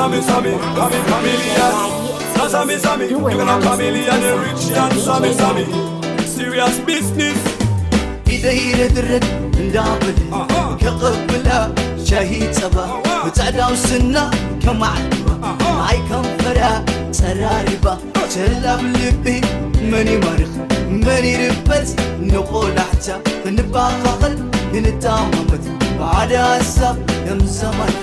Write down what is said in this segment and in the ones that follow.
Sammy, chameleon. No Sammy, you gonna chameleon, you rich and Sammy. Serious business. إيدي ردرد ندابل كقبلة شهيد صبا بتعداو سنة كمعلومة معي كنفرة سراربة تلاب لبي مني مرخ مني ربز نقول حتى نبقى خغل نتاممت بعد هسا يم زمان.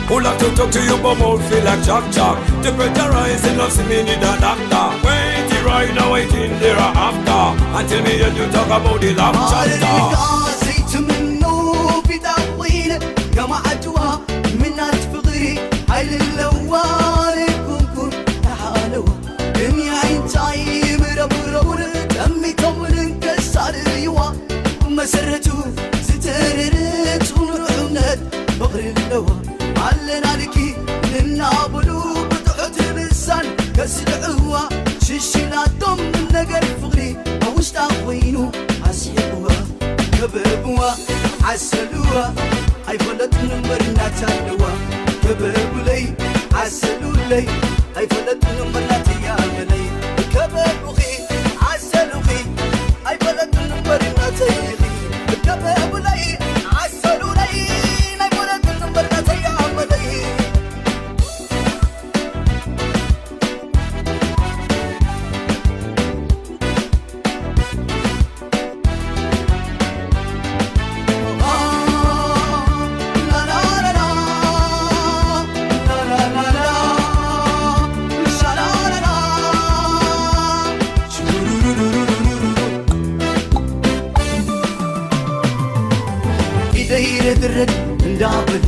Who like to talk to you but mouth feel like Jack. Temperature rising, love see me need a doctor. Waiting right now, waiting there after. Until me and you talk about the love chapter. زيت منه بداوين كما عجوها منات فغري هاي اللوان كون تعالوا دنيا عين مربرون دمي تمرن كسر يوا مسرتو ستررت ونعمت بغري اللوا علنا لكي للنابلو بتحت بسان كسلعوا ششنا دم نقر فغري اوش تاوينو عسيبوا كببوا عسلوا اي فلت نمرنا تالوا كببوا لي عسلوا لي اي فلت نمرنا تياملي كببوا خي عسلوا خي اي فلت نمرنا تيخي كببوا لي عسلوا لي اي فلت نمرنا تياملي. درد ندابل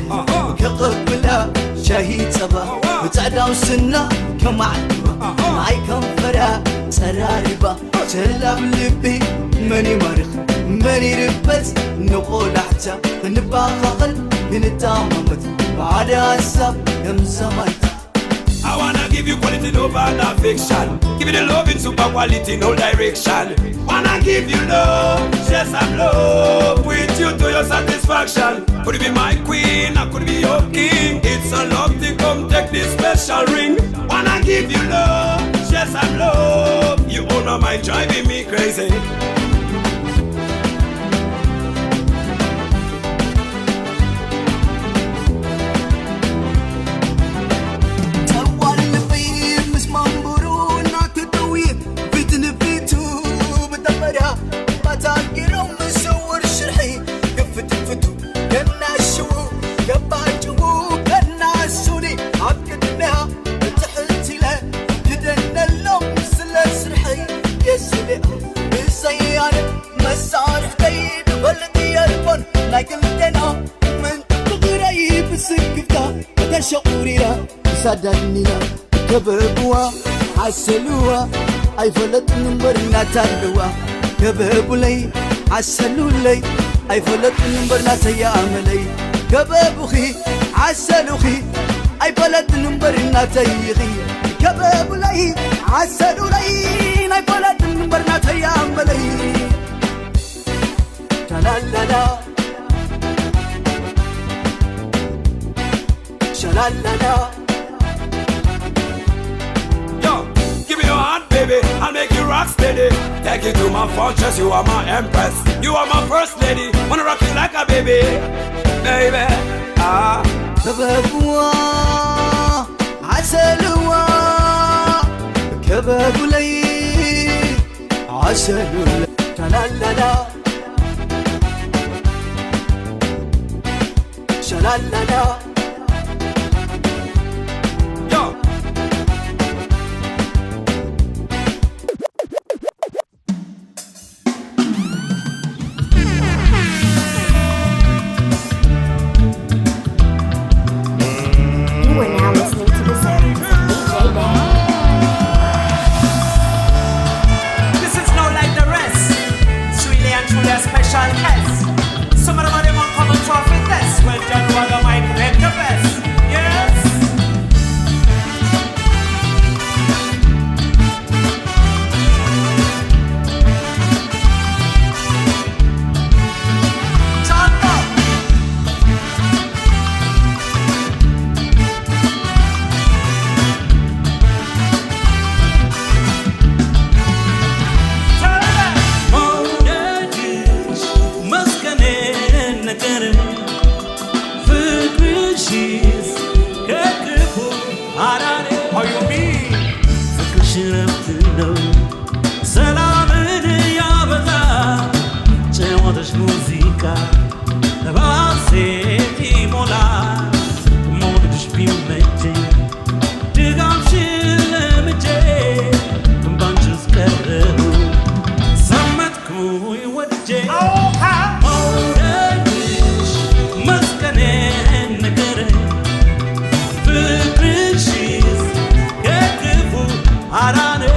كقبلة شهيد صبا بتعداو سنة كمعلومة معي كنفرة سراربة تلاب لبي مني مرخ مني ربز نقول حتى نبقى خغل نتاممت بعد هسا يم زمان. I wanna give you quality love and affection. Give you the love in super quality, no direction. Wanna give you love, yes I'm love. With you to your satisfaction. Could it be my queen, or could it be your king? It's a love to come take this special ring. Wanna give you love, yes I'm love. You own my mind driving me crazy. صدقنينا كببوا عسلوا اي فلت نمبرنا تالوا كببوا لي عسلوا لي اي فلت نمبرنا تياملي كببوا خي عسلوا خي اي فلت نمبرنا تيخي كببوا لي عسلوا لي اي فلت نمبرنا تياملي شلالا شلالا. Baby, I'll make you rock steady. Take you to my fortress, you are my empress. You are my first lady, wanna rock you like a baby. Baby, ah. كببوا عسلوا كببوا لي عسلوا لي شلالا شلالا. Special guest. Some of them are coming to a fitness when John Wagga might make the best. Yes. John ነው ሰላምን ያበዛ ጨዋታሽ ሙዚቃ ባሴት ይሞላል መውደድሽ ቢመቸኝ ድጋምሽን ለምጄ ባንቺ ውስጥ ቀረሁ ሰመጥኩኝ ወድጄ መውደድሽ መስቀኔን ንገረኝ ፍቅርሽስ ከክፉ አዳነኝ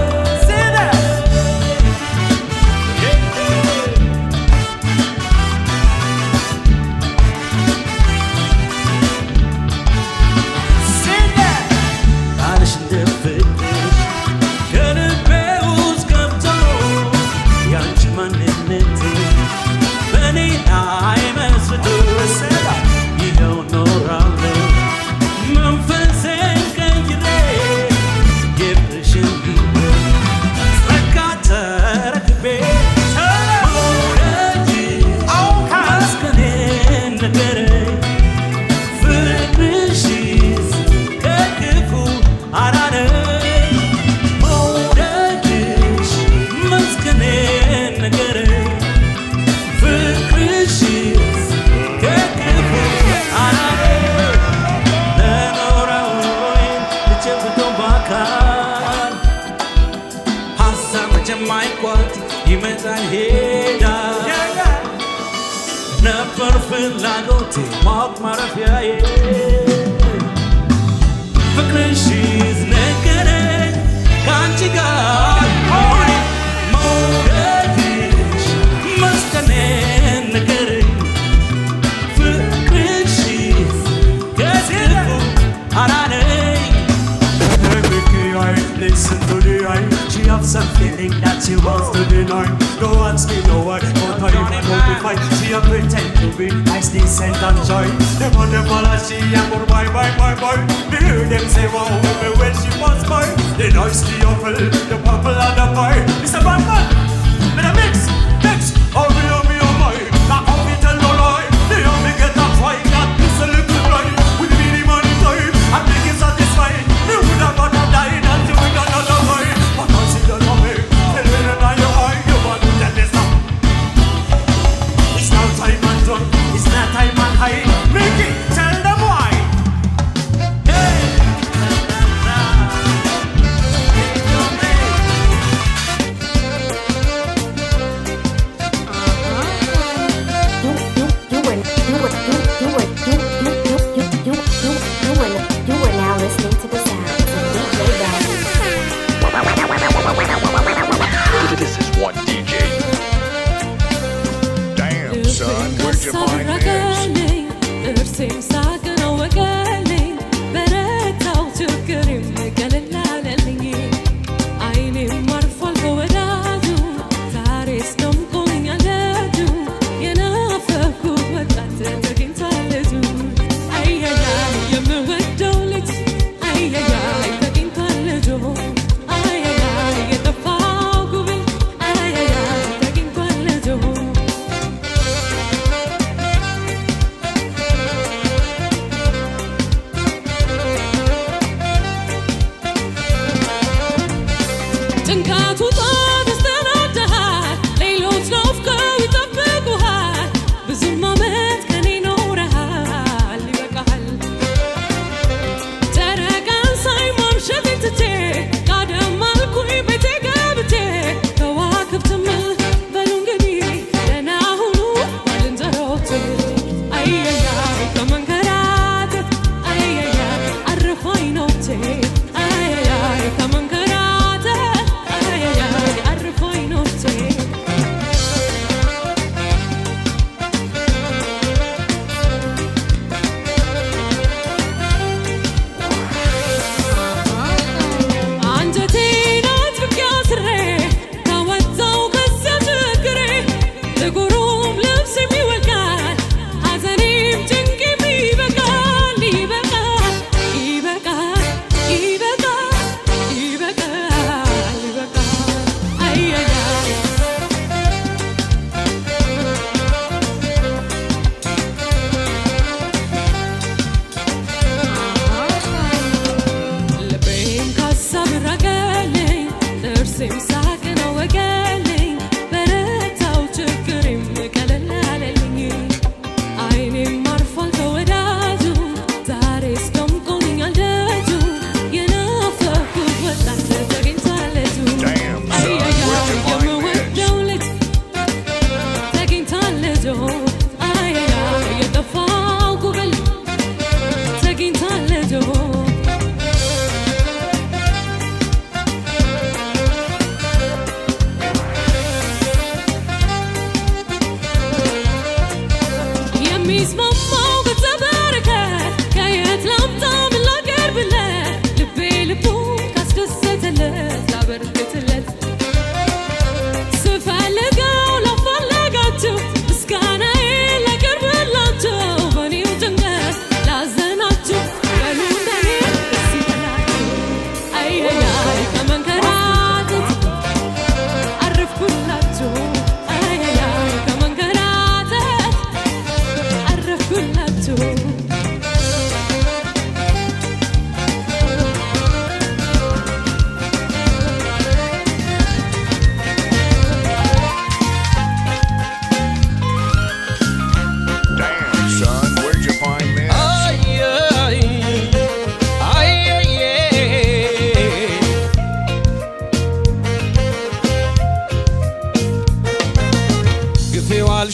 ይመጣል ሄዳል ነበር ፍላጎቴ ማወቅ ማረፊያዬ ፍቅርሽስ ነገረኝ ከአንቺ ጋር መውደድሽ መስቀኔን ንገረኝ ፍቅርሽስ ከክፉ አዳነኝ Listen to the eye. She have some feeling that she wants to deny. Don't ask me no why, but I even notify. She a pretend to be nice, decent and shy. Them on the ball she a go bye. Me hear them say wow when she pass by. The noise, the apple, the purple and the pie. It's a bad man. With a mix. Oh me oh my. Now come me tell no lie. They help me get a fight. That is a little right. With me the money time, I'm making satisfied. Me would have got a die. It's not time and high. Mickey, tell them why. Hey, You are now listening to the sounds of DJ Daddy. This is one DJ. Damn, son, where'd you find this? Ay, ay, ay, come on, get out. Ay, ay, ay.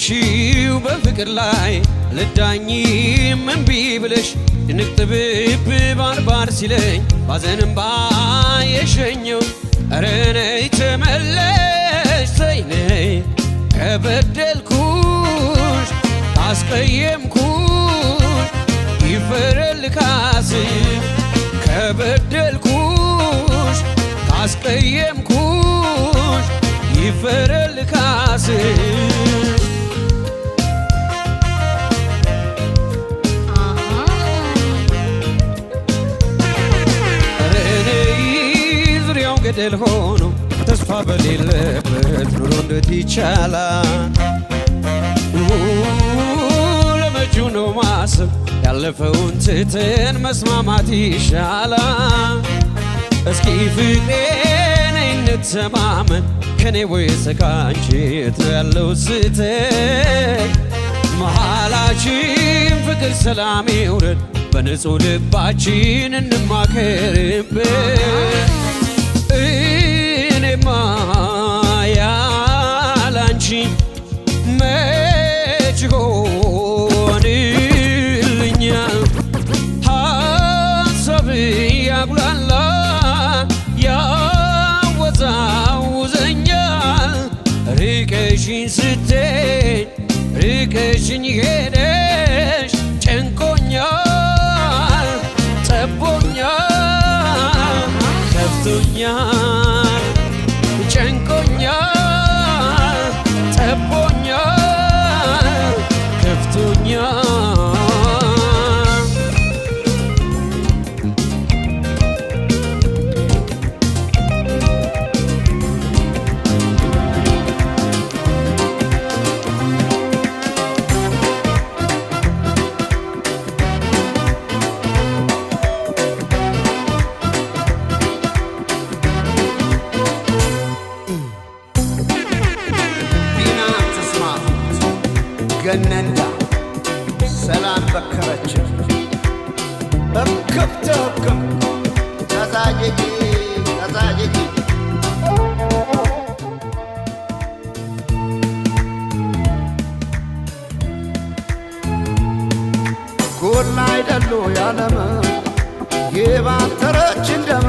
በቆምሽው በፍቅር ላይ ልዳኝ እምቢ ብለሽ ንቅጥብብ ባርባር ሲለኝ ባዘንም ባየሸኘው ኧረ ነይ ተመለሽ ተይ ነይ ከበደልኩሽ ካስቀየምኩሽ ይፈረል ካስ ከበደልኩሽ ካስቀየምኩሽ ይፈረል ካስ ገደል ሆኖ ተስፋ በሌለበት ኑሮ እንዴት ይቻላል? ለመጪው ነው ማሰብ ያለፈውን ትተን መስማማት ይሻላል። እስኪ ፍቅሬ ነይ እንተማመን ከኔ ወይስ ካንቺ የት ያለው ስህተት? መሃላችን ፍቅር ሰላም ይውረድ በንጹህ ልባችን እንማከርበት። እኔማ ያላንቺ መች ሆንልኛል? ሐሳብ ያጉላላ ያወዛውዘኛል። ርቀሽኝ ስትሄድ ርቀሽኝ ሄደሽ ጨንቆኛል ጠቦኛል ከፍቶኛል ጨንቆኛል ጠቦኛል ከፍቶኛል ገነንዳ ሰላም በከረች በከብተ ህክም ተዛጀጂ ተዛጀጂ ጎላ አይደሉ ያለመ የባተረች እንደም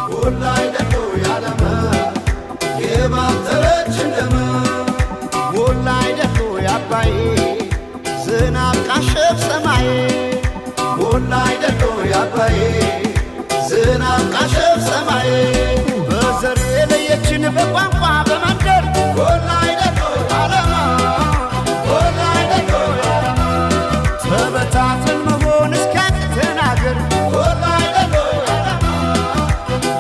ጎላ አይደሉ ያለመ የባተረች እንደም ጎላ አይደሉ ያባይ ዝናብ ቃሸብ ሰማይ ጎላ አይደሉ ያባይ ዝናብ ቃሸብ ሰማይ በዘር የለየችን በቋንቋ በመንደር ጎላ አይደሉ ያለማ ጎላ አይደሉ ያለማ ተበታትን መሆን እስኪያቅተን አገር ጎላ አይደሉ ያለማ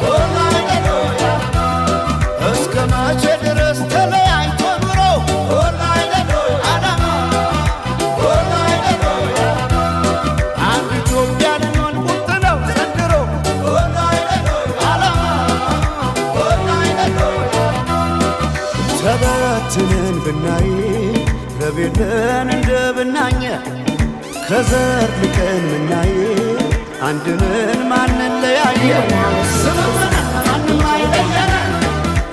ጎላ አይደሉ ያለማ እስከ መቼ ድረስ ተለያይቶ ኑሮ ጎላ አይደሉ ያለማ ጎላ አይደሉ ያለማ አንድ ኢትዮጵያ ልንሆን ቁርጥ ነው ዘንድሮ ጎላ አይደሉ ያለማ ጎላ አይደሉ ያለማ ተበትነን ብናይ ረቤለን እንደ ብናኘ ከዘር ልቀን ምናይ አንድነን ማንን ለያየ ስምምነ ማንም አይለየነ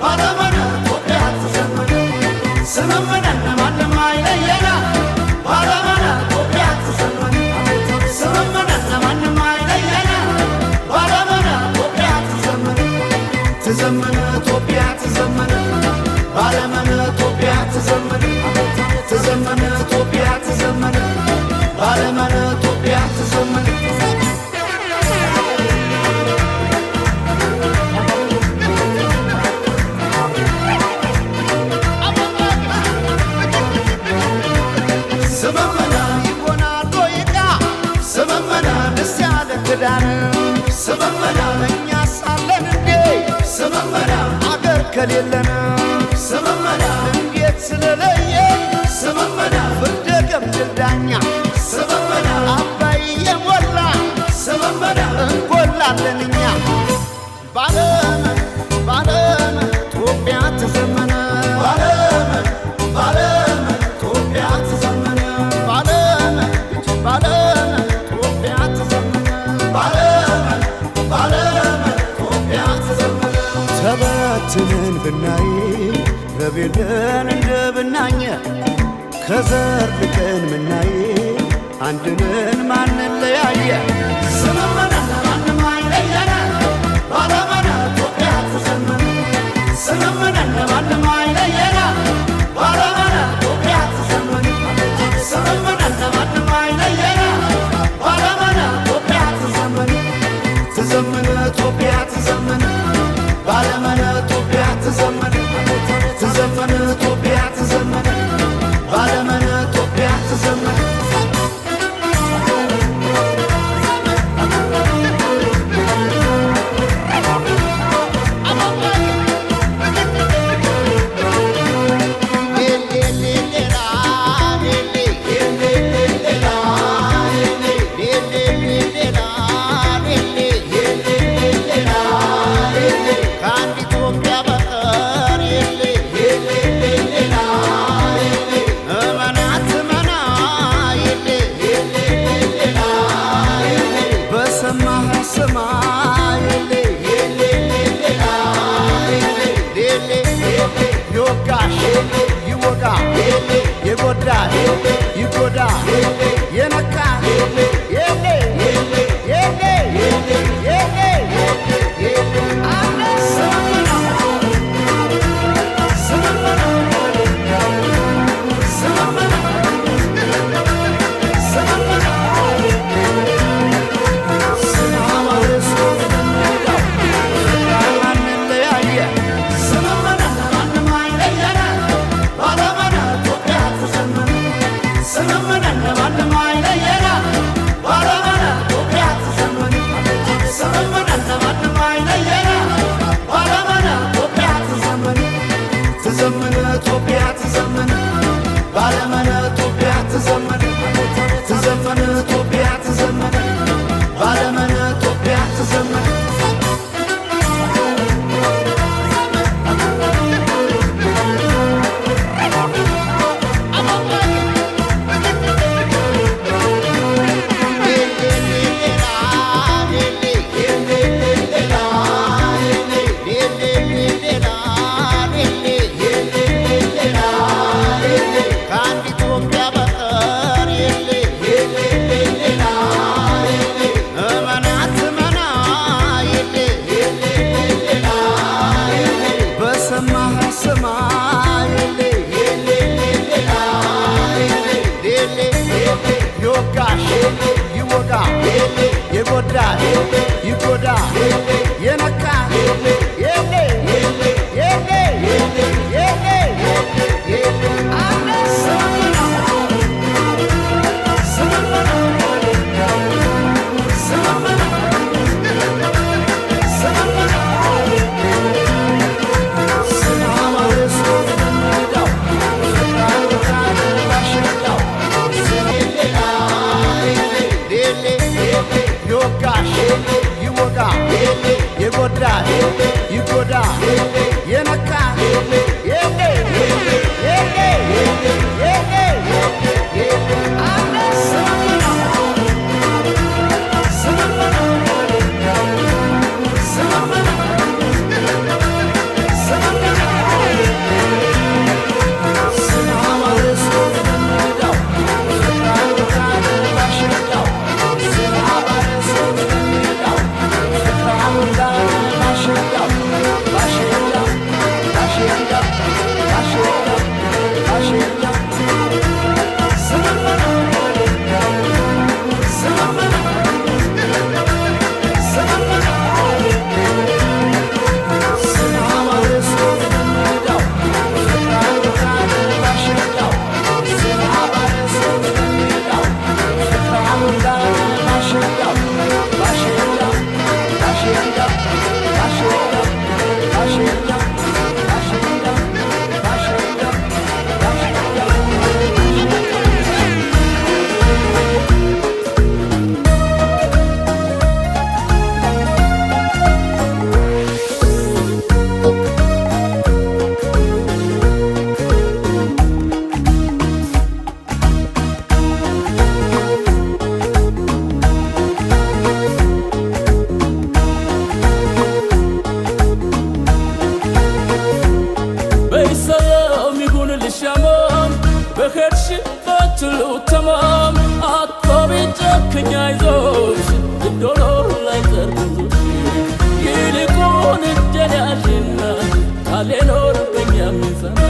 ባለመነ ኢትዮጵያ ተዘመነ ስምምነ ማንም አይለየነ ባለመነ ኢትዮጵያ ተዘመነ ስምምነ ማንም አይለየነ ባለመነ ኢትዮጵያ ተዘመነ ተዘመነ ኢትዮጵያ ተዘመነ ባለመነ ኢትዮጵያ ተዘመነ ተዘመነ ኢትዮጵያ ተዘመነ ባለመነ ኢትዮጵያ ተዘመነ ስመመና ይሆናል ወይቃ ስመመና ደስ ያለ ክዳን ስመመና እኛ ሳለን እንዴ ስመመና አገር ከሌለን ስመመና እንዴት ስለለየ ስመመና ፍርደ ገምድል ዳኛ ስመመና አባይ የሞላ ስመመና እንጎላለን እኛ ባለመን ባለመን ኢትዮጵያ ተዘመነ ባለመን ባለመን ኢትዮጵያ ተዘመነ ባለመን ባለመን ኢትዮጵያ ተዘመነ ባለመን ባለመን ኢትዮጵያ ተዘመነ ተበትነን ብናይ ወገቤልን እንደ ብናኘ ከዘር ልቀን ምናዬ አንድንን ማንለያየ ስመመነ ማንም አይለየነ ባለመነ ኢትዮጵያ ትዘመን ስመመነ ማንም አይለየነ ባለመነ ኢትዮጵያ ትዘመን ስመመነ ማንም አይለየነ ባለመነ ኢትዮጵያ ትዘመን ትዘመን ኢትዮጵያ ትዘመን ባለመነ ኢትዮጵያ ትዘመን ትዘመን ኢትዮጵያ ትዘመን ባለመነ ኢትዮጵያ ትዘመን ይጎዳ ይጎዳ የነካ የሌ የሌ የሌ ትዘመን ኢትዮጵያ ትዘመን ባለመነ ኢትዮጵያ ትዘመን ትዘመን ኢትዮጵያ ትዘመን ባለመነ ኢትዮጵያ ትዘመን ይጎዳ ይጎዳ የነካ የሌ የሌ የሌ ይጎዳ ይጎዳ የነካ የሌ የሌ Bashir, ባትሉ ተማም አጥቢ ጨክኛ ይዞሽ ግዶሎ ላይ ቀርብዙሽ ይልቁን እጄን ያዥና ካሌኖር በኛ ሚዘና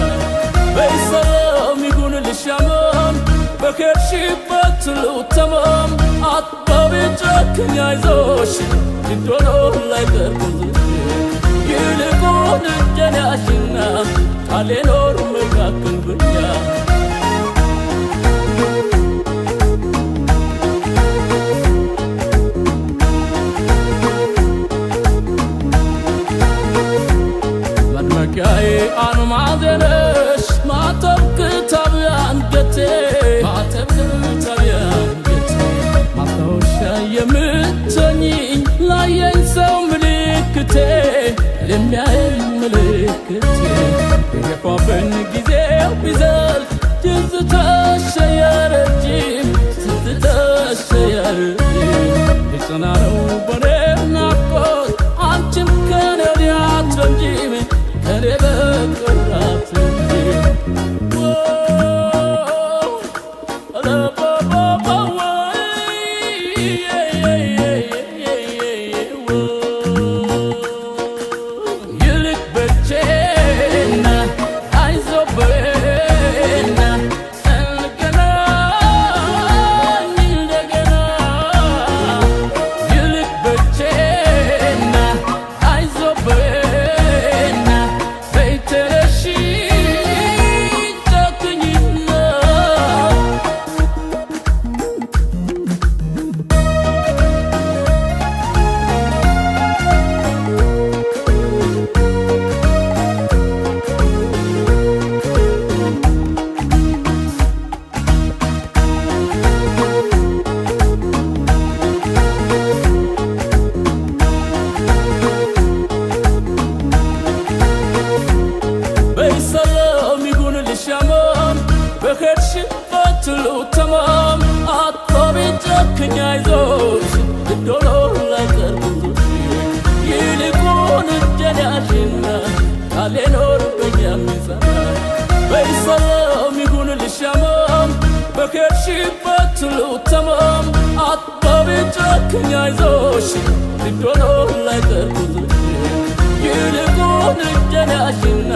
በይሰላም ይሁን ልሻማም በከርሽበት ትሉ ተማም አጥቢ ጨክኛ ይዞሽ ግዶሎ ላይ ቀርብዙሽ ይልቁን እጄን ያዥና ካሌኖር መካከል በኛ መድመቂያዬ አልማዝነሽ ማተብ ክታብ አንገቴ ማተብ ክታብ አንገቴ ማስታወሻ የምትሆኚኝ ላየኝ ሰው ምልክቴ ለሚያየኝ ምልክቴ የገፋብን ጊዜው ቢዘልቅ ትዝታሽ የረጅም ትዝታሽ የረጅም የጸና ነው በኔ ናፍቆት አንቺም ከኔ ወዲያ አትረጂም ከኔ በቀር አትረጂም ተማም አጥቢ ጨክኛ ይዞሽ ግዶሎ ላይ ቀርብዙሽ ይልቁን እጄን ያዥና ካሌኖር በኛ ሚዘና በይሰላም ይሁን ልሻማም በከርሽበት ትሉ ተማም አጥቢ ጨክኛ ይዞሽ ግዶሎ ላይ ቀርብዙሽ ይልቁን እጄን ያዥና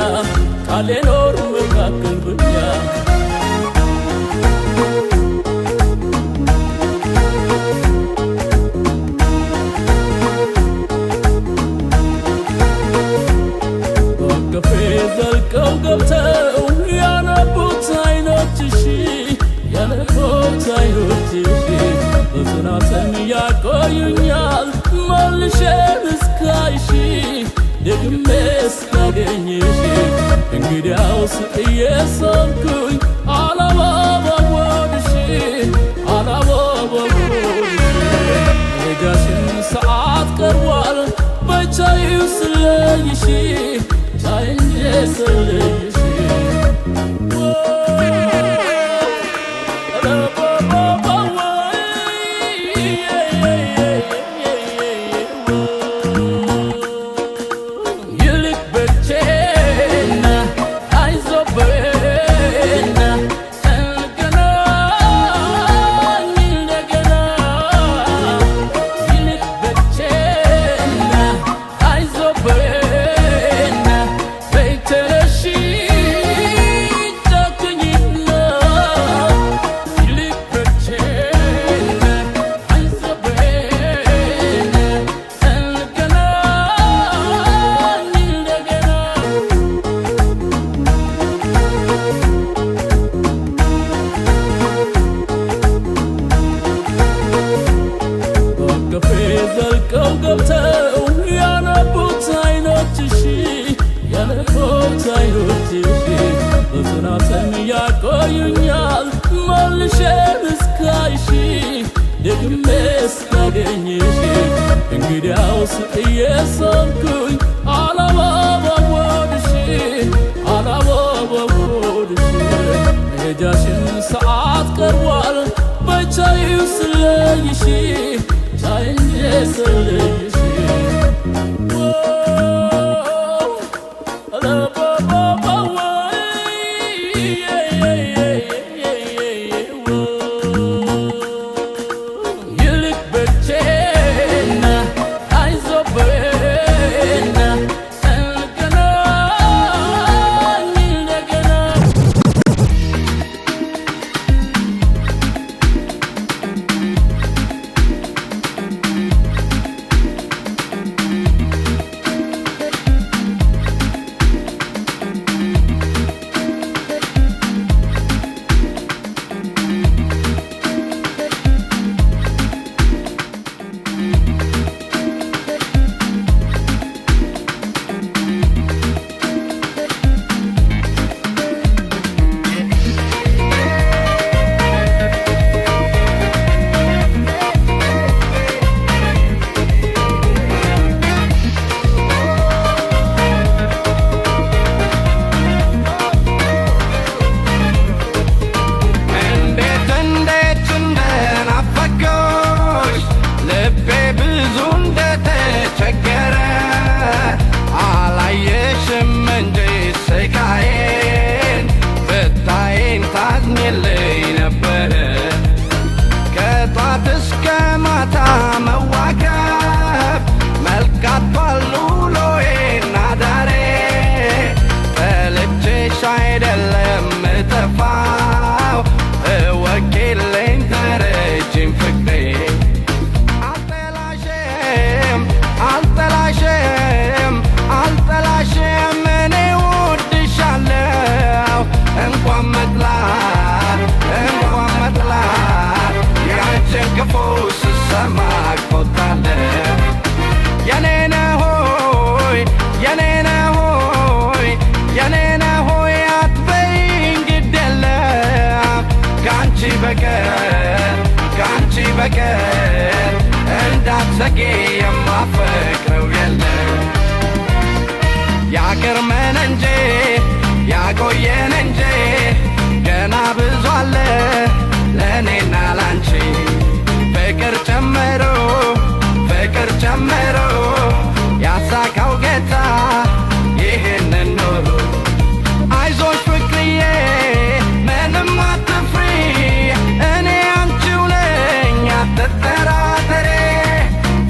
ካሌኖር መካከል በኛ ዘልቀው ገብተው ያነቡት አይኖችሽ ያነቡት አይኖችሽ በጽናትም ያቆዩኛል መልሼ እስካይሽ ደግሜ እስካገኝሽ እንግዲያውስ እየሳልኩኝ አላባባወድሽ አላባባወድሽ ሄጃሽን ሰዓት ቀርቧል በቻይው ስለይሽ Yes, ያቆዩኛል መልሼ እስካይሽ ደግሜ እስካገኝሽ እንግዲያውስ እየሳልኩኝ አላባባወድሽ አላባባወድሽ ሄጃሽን ሰዓት ቀርቧል በቻይው ስለይሽ ቻይኜ ስለይሽ እንዳትሰቂ የማፈቅረው የለም ያገርመን እንጂ ያቆየን እንጂ ገና ብዙ አለ ለእኔና ላንቺ ፍቅር ጨምሮ ያሳካው ጌታ ይህንን ኑሮ አይዞሽ ፍቅርዬ ምንም አትፍሪ እኔ አንቺው ነኝ አትጠራጠሪ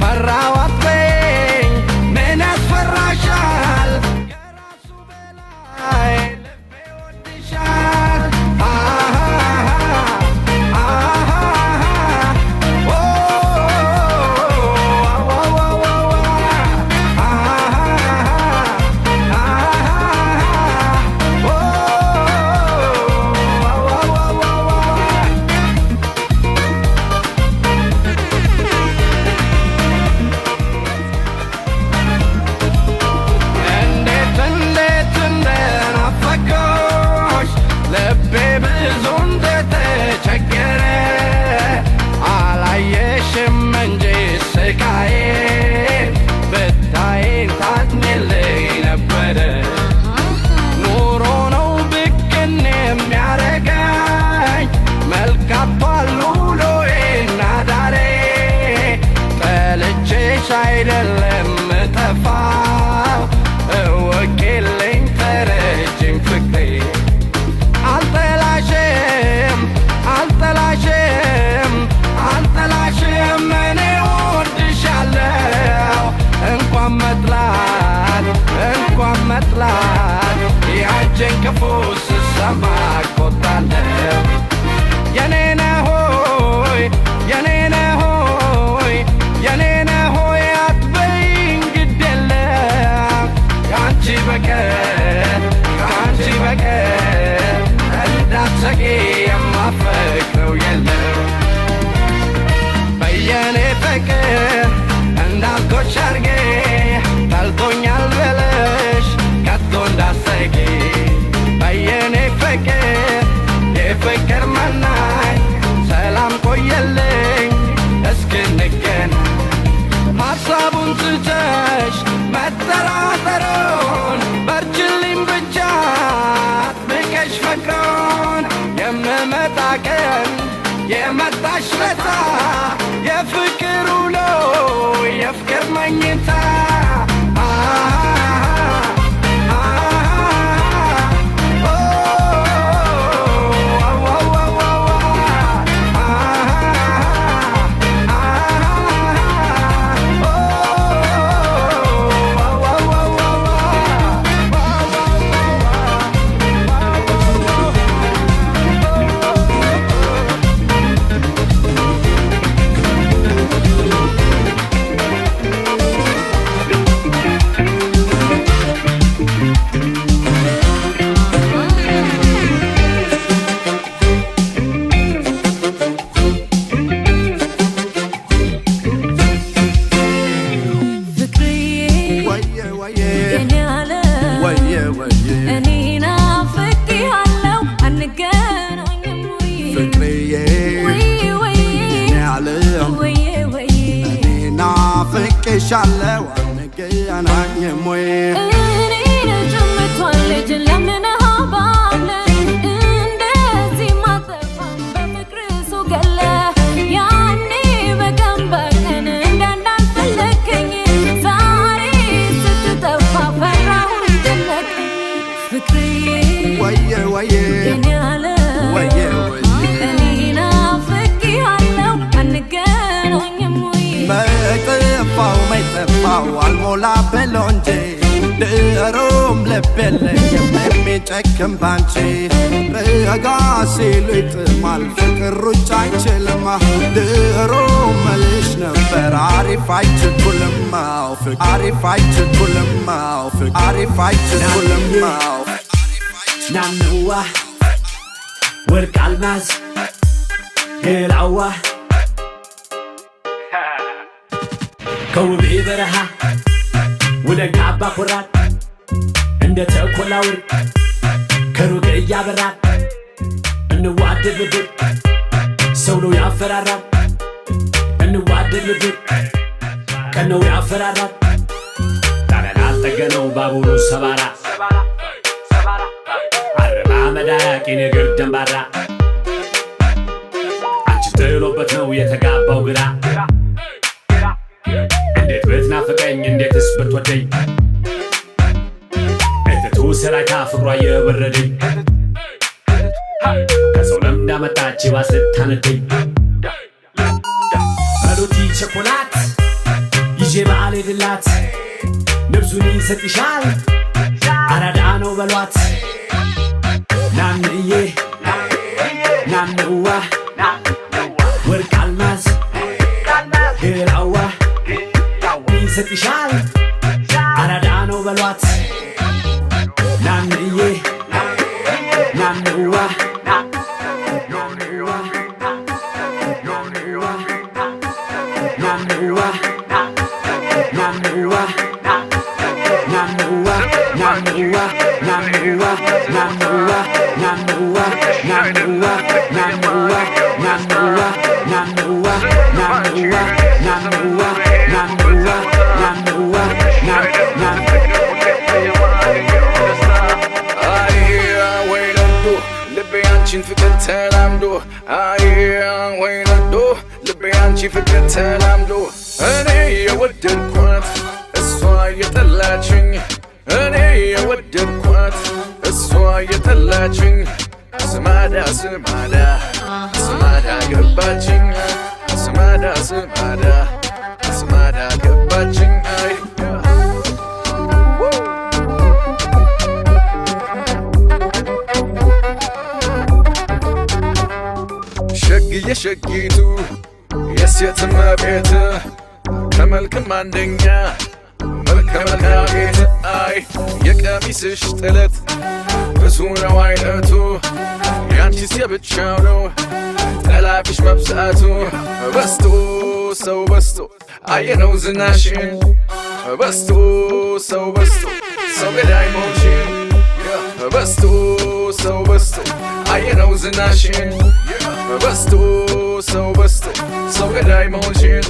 ፈራው አትበይኝ ምን ያስፈራሻል ከራሱ በላይ ልቤ ወድሻል አይደለም ጠፋው እወቂልኝ ተረጅኝ ፍቅሬ አልጠላሽም እኔ ወድሻለሁ እንኳን መጥላት ያንቺን ክፉ ስሰማ እቆጣለሁ የኔ ነህ ሆይ ከአንቺ በቀር እንዳትሰቂ የማፈቅረው የለም በየኔ ፍቅር እንዳልኩሽ አድርጌ ጠልቶኛል ብለሽ ከቶ እንዳትሰቂ በየኔ ፍቅር የፍቅር መናኝ ሰላም ቆየልኝ እስክንገናኝ ሐሳቡን ትተሽ መጠራጠሩን በርችልኝ ብቻ አጥብቀሽ ፍቅሩን የምመጣ ቀን የመጣሽ ለታ የፍቅር ውሎ የፍቅር መኝታ Shallow, I'm again, I'm way. አልሞላ በለው እንጂ ድሮም ልብ የለኝም የሚጨክም ባንቺ ረጋ ሲሉ ይጥማል ፍቅር ሩጫ አይችልም ድሮም መልሽ ነበር አሪፍ አይችኩልም አሪፍ አይችኩልም አሪፍ አይችኩልም ናንዋ ወርቅ አልማዝ ገላዋ ከውቤ በረሃ ወደ ጋባ ኩራት እንደ ተኮላ ወርቅ ከሩቅ እያበራል እንዋደድ ልብር ሰው ነው ያፈራራል እንዋደድ ልብር ቀን ነው ያፈራራት ታዲያ ላልጠገነው ባቡሩ ሰባራ አረባ መዳቂ ነገር ደንባራ አንቺ ጥሎበት ነው የተጋባው ግራ እንዴት ብትናፍቀኝ እንዴትስ ብትወደኝ እትቱ ስራይታ ፍቅሯ የበረደኝ ከሰው ለምዳ መጣች ባስታነደኝ ሜሎዲ ቸኮላት ይዤ በዓል ሄድላት ነብሱን ይሰጥሻል አራዳ ነው በሏት ናንዬ ናንዋ ወርቅ አልማዝ ግራዋ ይሰጥሻል አራዳ ነው በሏት ናንዬ ናንዋ ፍቅር ተላምዶ ወይነዶ ልቤ አንቺ ፍቅር ተላምዶ እኔ የወደድኳት እሷ የጠላችኝ እኔ የወደድኳት እሷ የጠላችኝ ስማዳ ስማዳ ስማዳ ገባችኝ ስማዳ ስማዳ ስማዳ ገባችኝ የሸጊቱ የሴት መቤት ከመልክም አንደኛ መልከ ቤት አይ የቀሚስሽ ጥለት ብዙ ነው አይነቱ ያንቺስ የብቻው ነው ጠላፊሽ መብዛቱ በስቶ ሰው በስቶ አየነው ዝናሽን በስቶ ሰው በስቶ ሰው ገዳይ መሆንሽን በስቶ ሰው በስቶ አየነው ዝናሽን በስቶ ሰው በስቶ ሰው ገዳይ መሆንሽን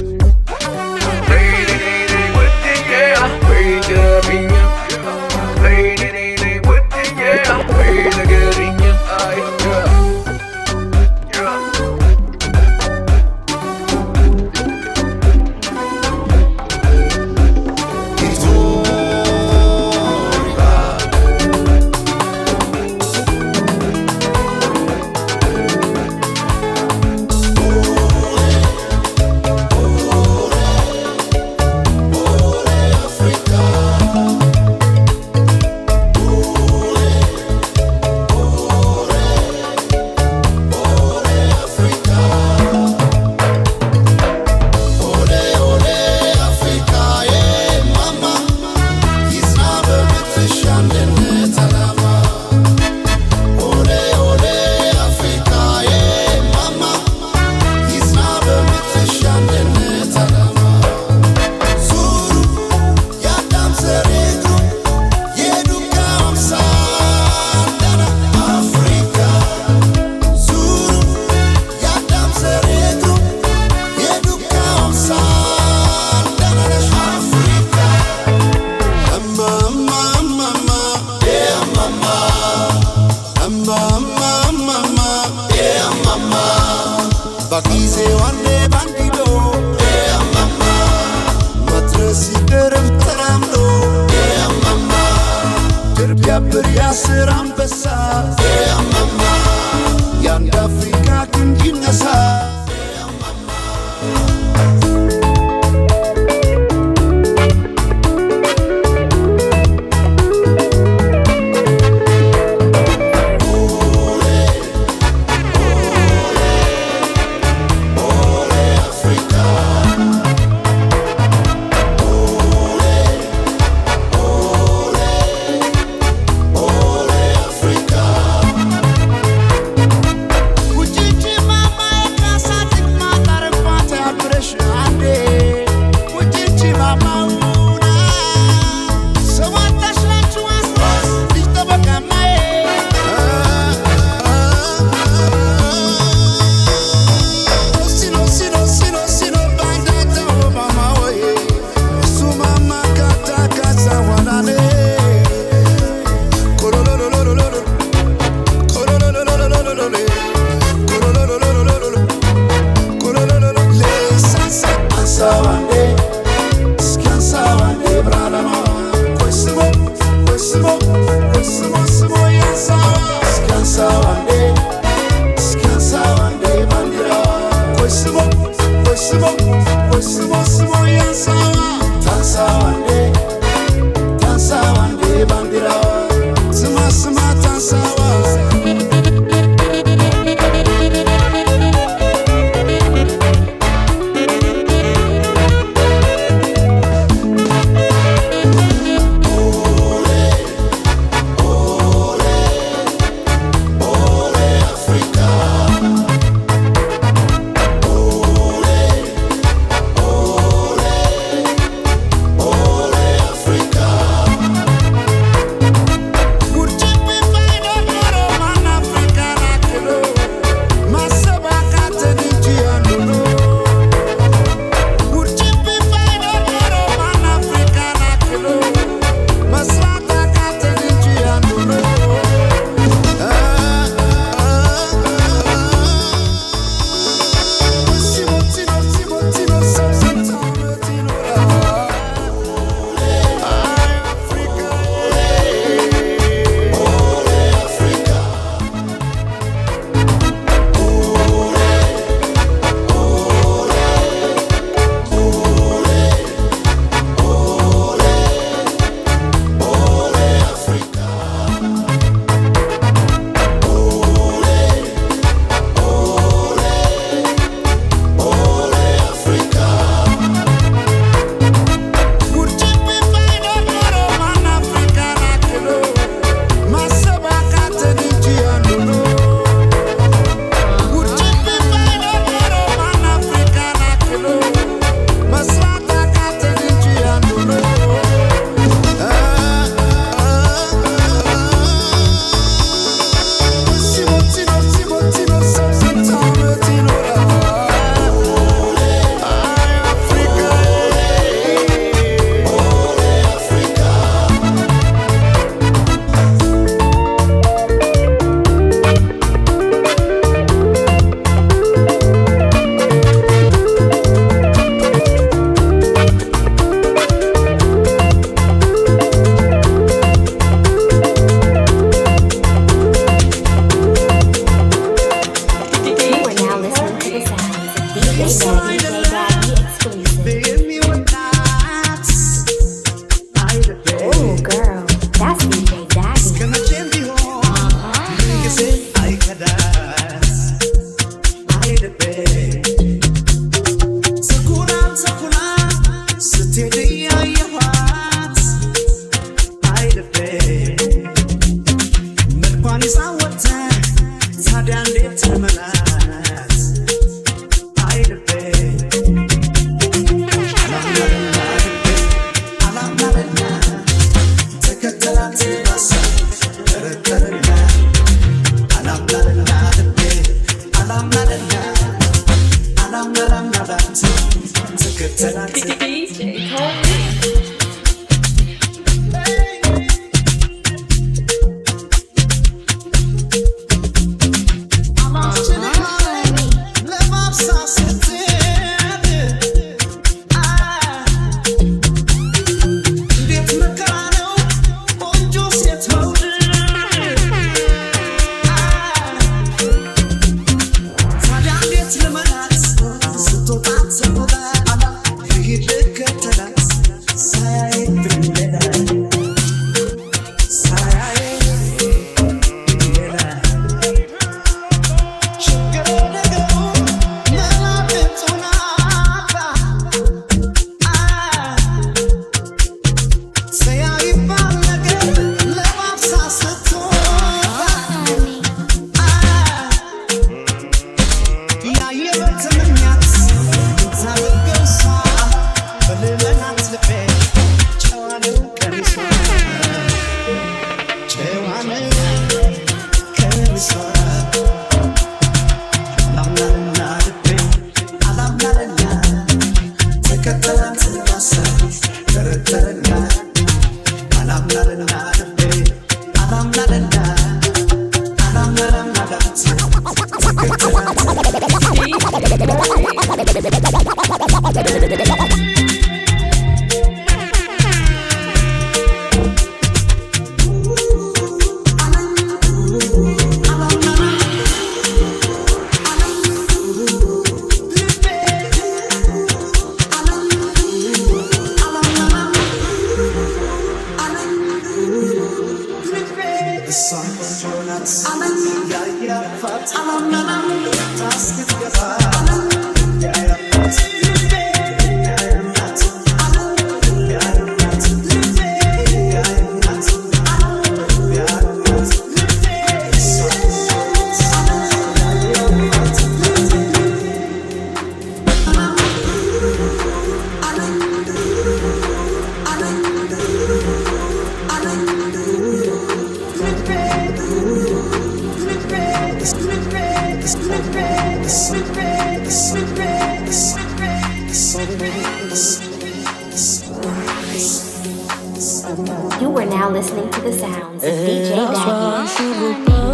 You are now listening to the sounds of DJ Baggy.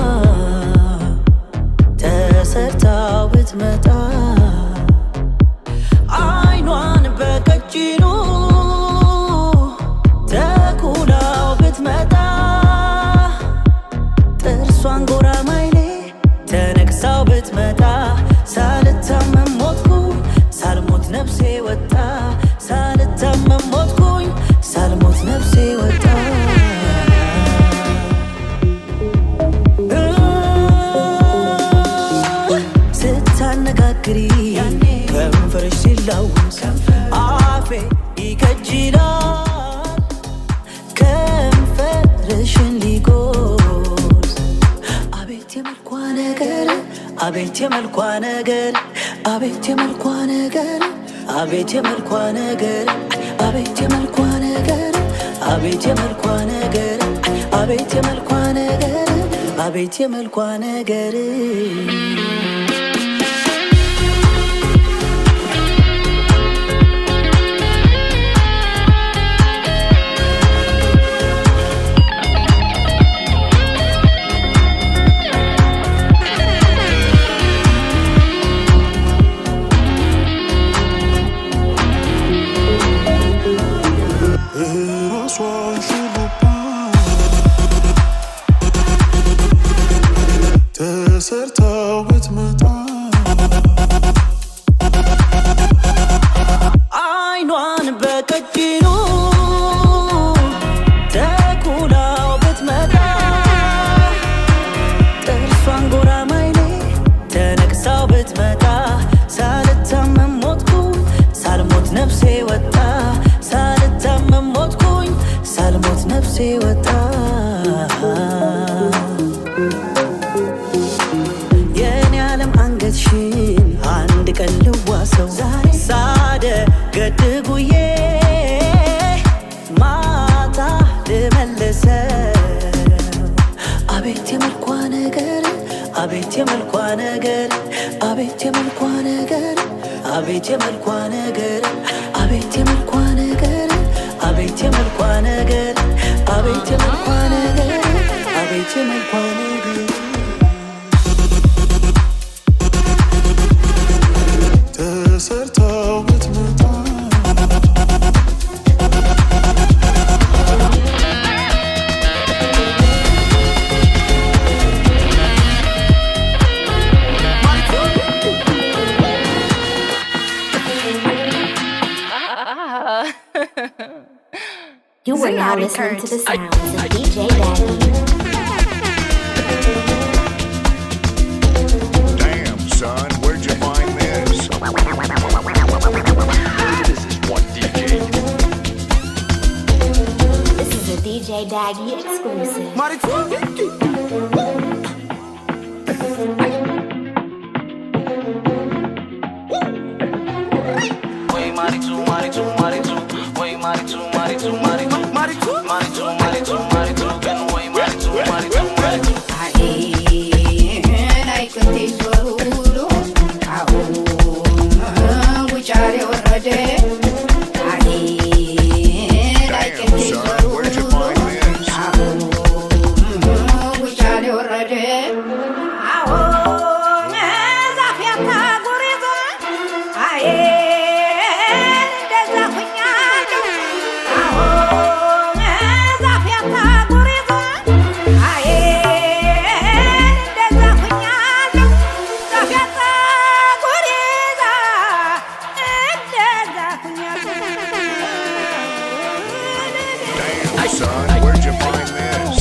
ተሰርታው ብትመጣ አይኗን በቀጭኑ ተኩላው ብትመጣ ጥርሷን ጎራ ማይሌ ተነክሳው ብትመጣ ሳልታመም ሞትኩኝ ሳልሞት ነፍሴ ወጣ ሳልታመም ሞትኩኝ ሳልሞት ነፍሴ ወጣ ስታነጋግሪ ከንፈርሽ ሲላወስ አፌ ይከጅላል ከንፈርሽን ሊጎርስ አቤት የመልኳ ነገር አቤት የመልኳ ነገር አቤት የመልኳ ነገር አቤት የመልኳ ነገር አቤት የመልኳ ነገር አቤት የመልኳ ነገር አቤት የመልኳ ነገር አቤት የመልኳ ነገር ተሰርታው ብትመጣ አይኗን በቀጭኑ ተኩላው ብትመጣ ጥርሷን ጎራ ማይሌ ተነክሳው ብትመጣ ሳልታመም ሞትኩኝ ሳልሞት ነፍሴ ወጣ ሳልታመም ሞትኩኝ ሳልሞት ነፍሴ ወጣ የመልኳ ነገር አቤት የመልኳ ነገር አቤት የመልኳ ነገር አቤት የመልኳ ነገር አቤት የመልኳ ነገር አቤት የመልኳ ነገር አቤት የመልኳ ነገር አቤት የመልኳ ነገር ተሰርተው ብትመጣ You were now listening to the sounds of DJ Daddy. Damn, son, where'd you find this? This is one DJ. This is a DJ Daddy exclusive. Son, where'd you find this?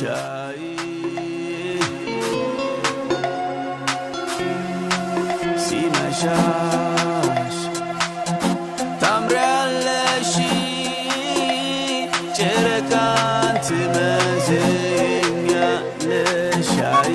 ነሻይ ሲመሻሽ ታምሪያለሽ ጨረቃን ትመስኛለሽ አይ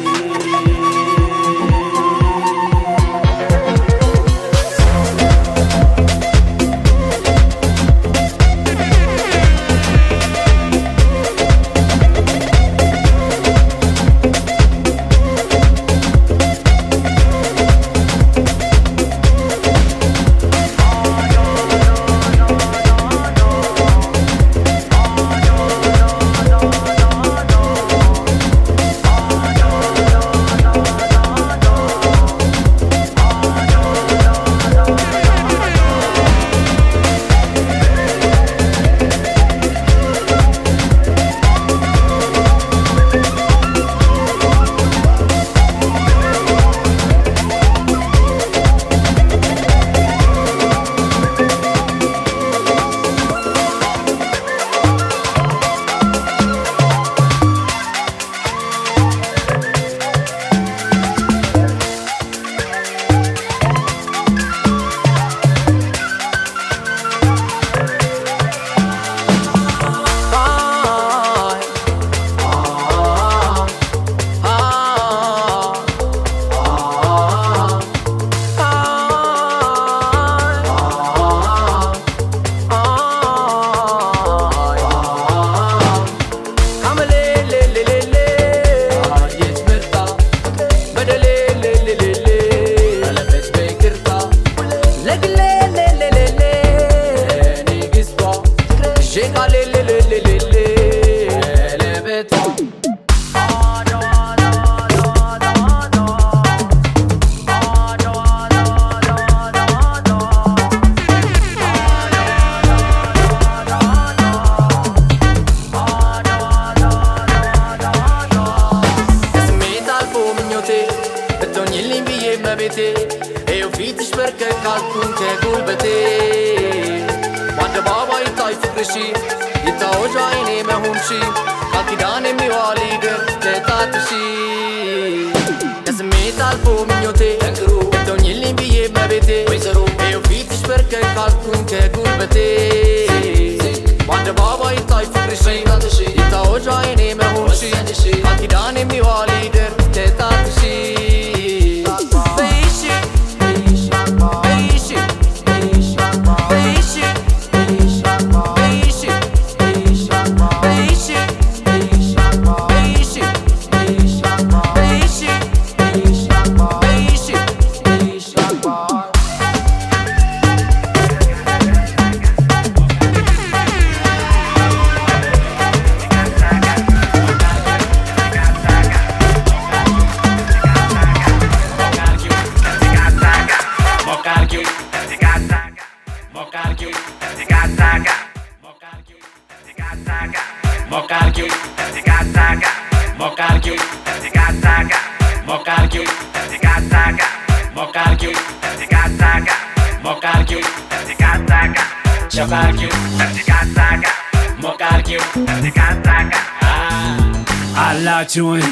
Alachuin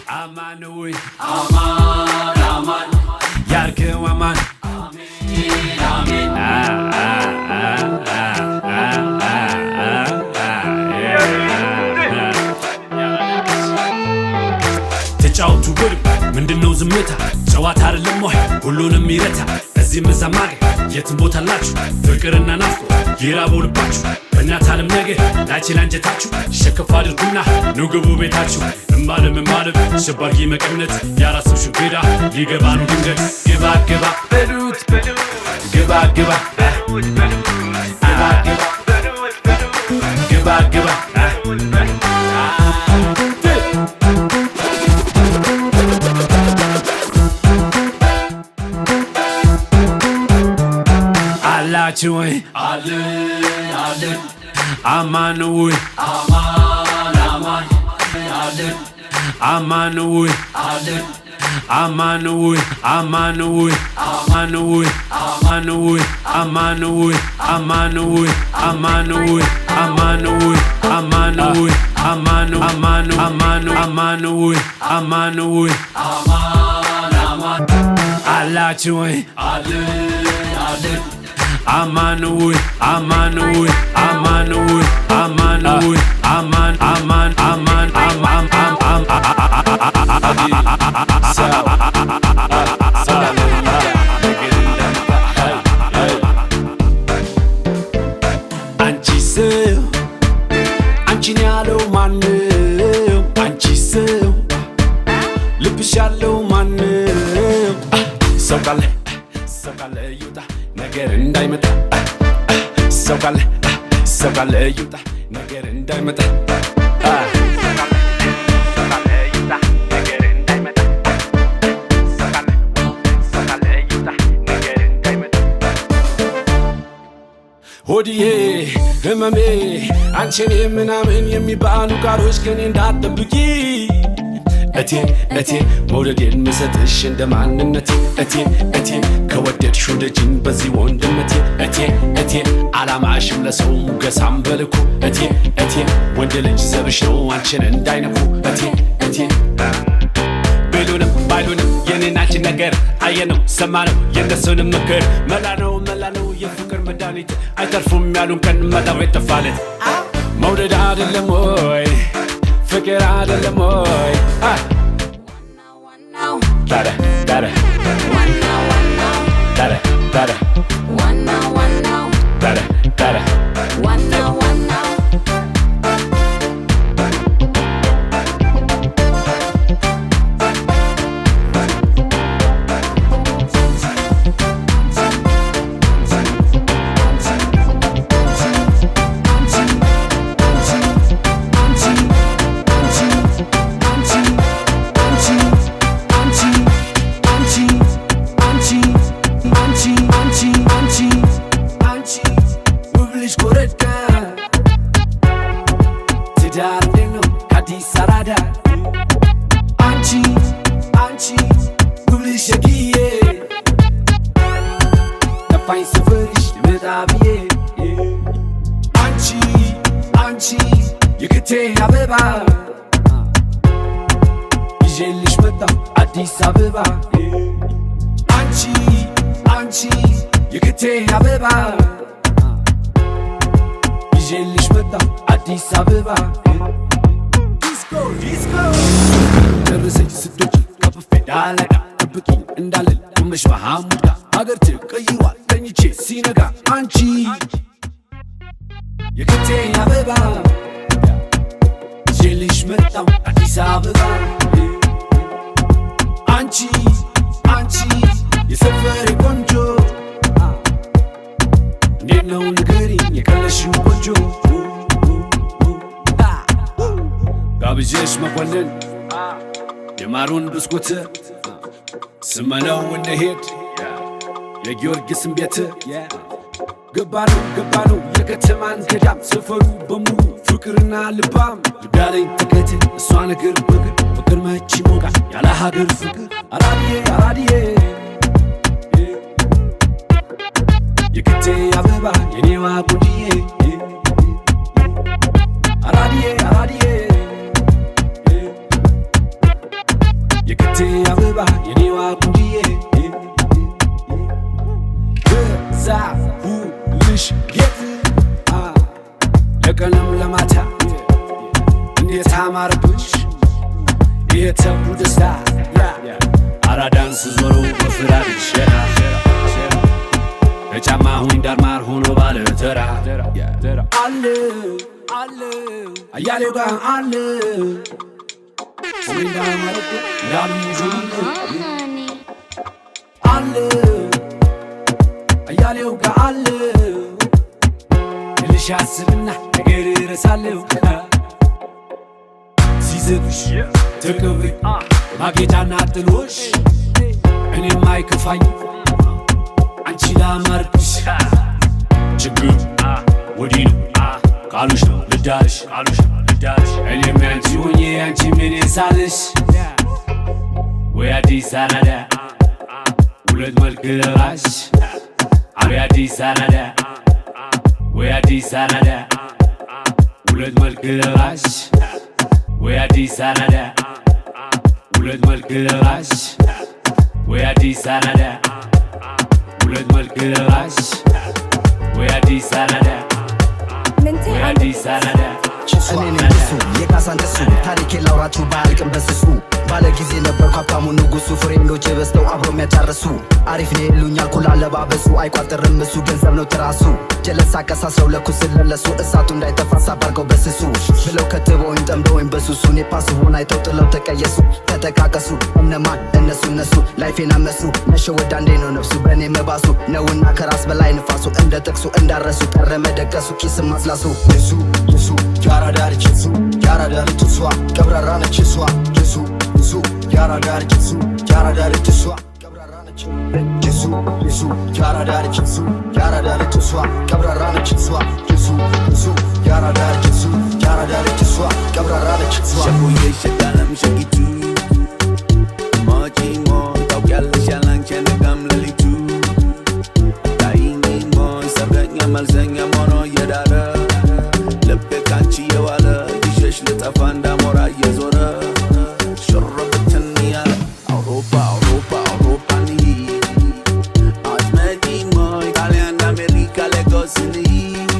Amanui Aman Aman Yarke Aman Amin Amin ተጫውቱ ወርብ ምንድነው ዝምታ ጨዋታ አይደለም ወይ ሁሉንም ይረታ እዚህ መዛማገ የትም ቦታ ላችሁ ፍቅርና ናፍቆ ይራበው ልባችሁ በእናት ዓለም ነገር ላችን አንጀታችሁ ሸከፍ አድርጉና ኑ ግቡ ቤታችሁ እማለም ሸባጊ መቀነት ያራሰው ሽንገዳ ሊገባ ነው ድንገት ግባ ግባ በሉት ግባ ግባ በሉት ግባ ግባ Alachuin Alin Alin Amanui Aman Aman Alin Amanui Alin Amanui Amanui Amanui Amanui Amanui Amanui Amanui Amanui Amanui, Amanu, Amanu, Amanu, Amanui, Amanui, Aman, Aman. Alachui, Ale, Ale. Amanui, Amanui, Amanui, Amanui, Aman, Aman, Aman, Aman, Aman, Anchi seu, Anchi nyalo manu, Anchi seu, Lupishalo manu, Sokale, Sokale yuta. ነገር እንዳይመጣ ሰው ካለ ይውጣ ነገር እንዳይመጣ ሆዲዬ ህመሜ አንቺን ምናምን የሚባሉ ቃሎች ከኔ እንዳትጠብቂ እቴ እቴ መውደዴን ምሰጥሽ እንደ ማንነቴ እቴ እቴ ከወደድሽ ወደጅኝ በዚህ ወንድነቴ እቴ እቴ አላማሽም ለሰው ሙገሳም በልኩ እቴ እቴ ወንድ ልጅ ዘርሽ ነው አንቺን እንዳይነኩ እቴ እቴ ቢሉንም ባይሉንም የኔናችን ነገር አየነው ሰማነው የነሱንም ምክር መላ ነው የፍቅር መድኃኒት አይተርፉም ያሉን ቀን መላው የተፋለት መውደድ አይደለም ወይ ፍቅር አይደለም ወይ Dada, dada. One now. Dada, dada. One now. Dada, dada. One now. ይዤልሽ መጣሁ አዲስ አበባ አንቺ የክቴ አበባ ይዤልሽ መጣሁ አዲስ አበባ ዲስኮ ደረሰች ስትወጪ ከብፌ ዳለጋ ጠብቂኝ እንዳልል ቁመሽ በሐሙድ ጋር አገር ትቀይሯል ተኝቼ ሲነጋ አንቺ የክቴ አበባ ይዤልሽ መጣሁ አዲስ አበባ አንቺ የሰፈሬ ቆንጆ እንዴት ነው ንገሪኝ የቀለሽው ቆንጆ ጋብዤሽ መኮንን የማሩን ብስኩት ስመነው እንሄድ የጊዮርጊስን ቤት ገባነው የከተማን ገዳም ሰፈሩ በሙሉ ፍቅርና ልባም ልባለኝ ተከትል እሷ ነገር በግር ፍቅር መች ይሞቃል ያለ ሀገር ፍቅር አራዲዬ የክቴ አበባ የኔዋ ቆንጅዬ አራዲዬ የክቴ አበባ የኔዋ ቆንጅዬ ገዛሁልሽ ጌጥ ለቀለም ለማታ እንዴት አማረብሽ የተሙ ደስታ አራዳን ስዞረው በፍራሽ በጫማ ሁኝ ዳርማር ሆኖ ባለ ተራ አለ አያሌው ጋር አለ ስሜ እንዳማረብ እንዳልሙዙ አለ አያሌው ጋር አለ ልሽ አስብና ነገር እረሳለሁ ሲዘብሽ ተቀበይ ማጌጫና ጥሎሽ እኔም አይከፋኝ አንቺ ላማርብሽ ችግር ወዲህ ነው ቃሉሽ ነው ልዳርሽ እኔም ያንቺ ሆኜ አንቺ ምን ሳልሽ ወይ አዲስ አራዳ ሁለት መልክ ለባሽ አቤ አዲስ አራዳ ወይ አዲስ አራዳ ሁለት መልክ ለባሽ ወይ አዲስ አራዳ ሁለት መልክ ለባሽ ወይ አዲስ አራዳ ሁለት መልክ ለባሽ ወይ አዲስ አራዳ ወይ አዲስ አራዳ እኔ ነኝ እሱ የካሳንተሱ ታሪኬ ላውራችሁ ባልቅም በስሱ ባለ ጊዜ ነበርኩ ሀብታሙ ንጉሱ ፍሬንዶቼ በዝተው አብሮ የሚያጫርሱ አሪፍ ነው ይሉኛል ኩል አለባበሱ አይቋጥርም እሱ ገንዘብ ነው ትራሱ ጀለሳ ቀሳስረው ለኩስ ለለሱ እሳቱ እንዳይጠፋ ሳባርገው በስሱ ብለው ከትበውኝ ጠምደውኝ በሱሱ እኔ ፓስ ሆን አይተው ጥለው ተቀየሱ ተጠቃቀሱ እነማን እነሱ ላይፌን አመሱ መሸወድ አንዴ ነው ነፍሱ በእኔ መባሱ ነውና ከራስ በላይ ንፋሱ እንደ ጥቅሱ እንዳረሱ ቀረ መደቀሱ ኪስ ማስላሱ የሱ ያራዳ ልጅ ያራዳ ልጅ እሷ ቀብራራ ነች እሷ የሱ ያራዳ ልጅ ያራዳ ልጅ እሷ ቀብራራ ነች የሱ ያራዳ ልጅ ያራዳ ልጅ እሷ ቀብራራ ነች እሷ የሱ ያራዳ ልጅ ያራዳ ልጅ እሷ ቀብራራ ነች እሷ ሸጉዬ ሸጋለም ሸጊቱ ሞጪ ሞ ታውቂያለሽ ያላንቺ ነጋም ሌሊቱ ታይኝ ሞ ሰርገኛ መልሰኛ ሞኖ እየዳረ ልቤ ካንቺ የዋለ ይሸሽ ልጠፋ እንዳሞራ እየዞረ ሽርብትን ያለ አውሮፓ እንሂድ አትመጪም ወይ ጣሊያን አሜሪካ ሌጎስ እንሂድ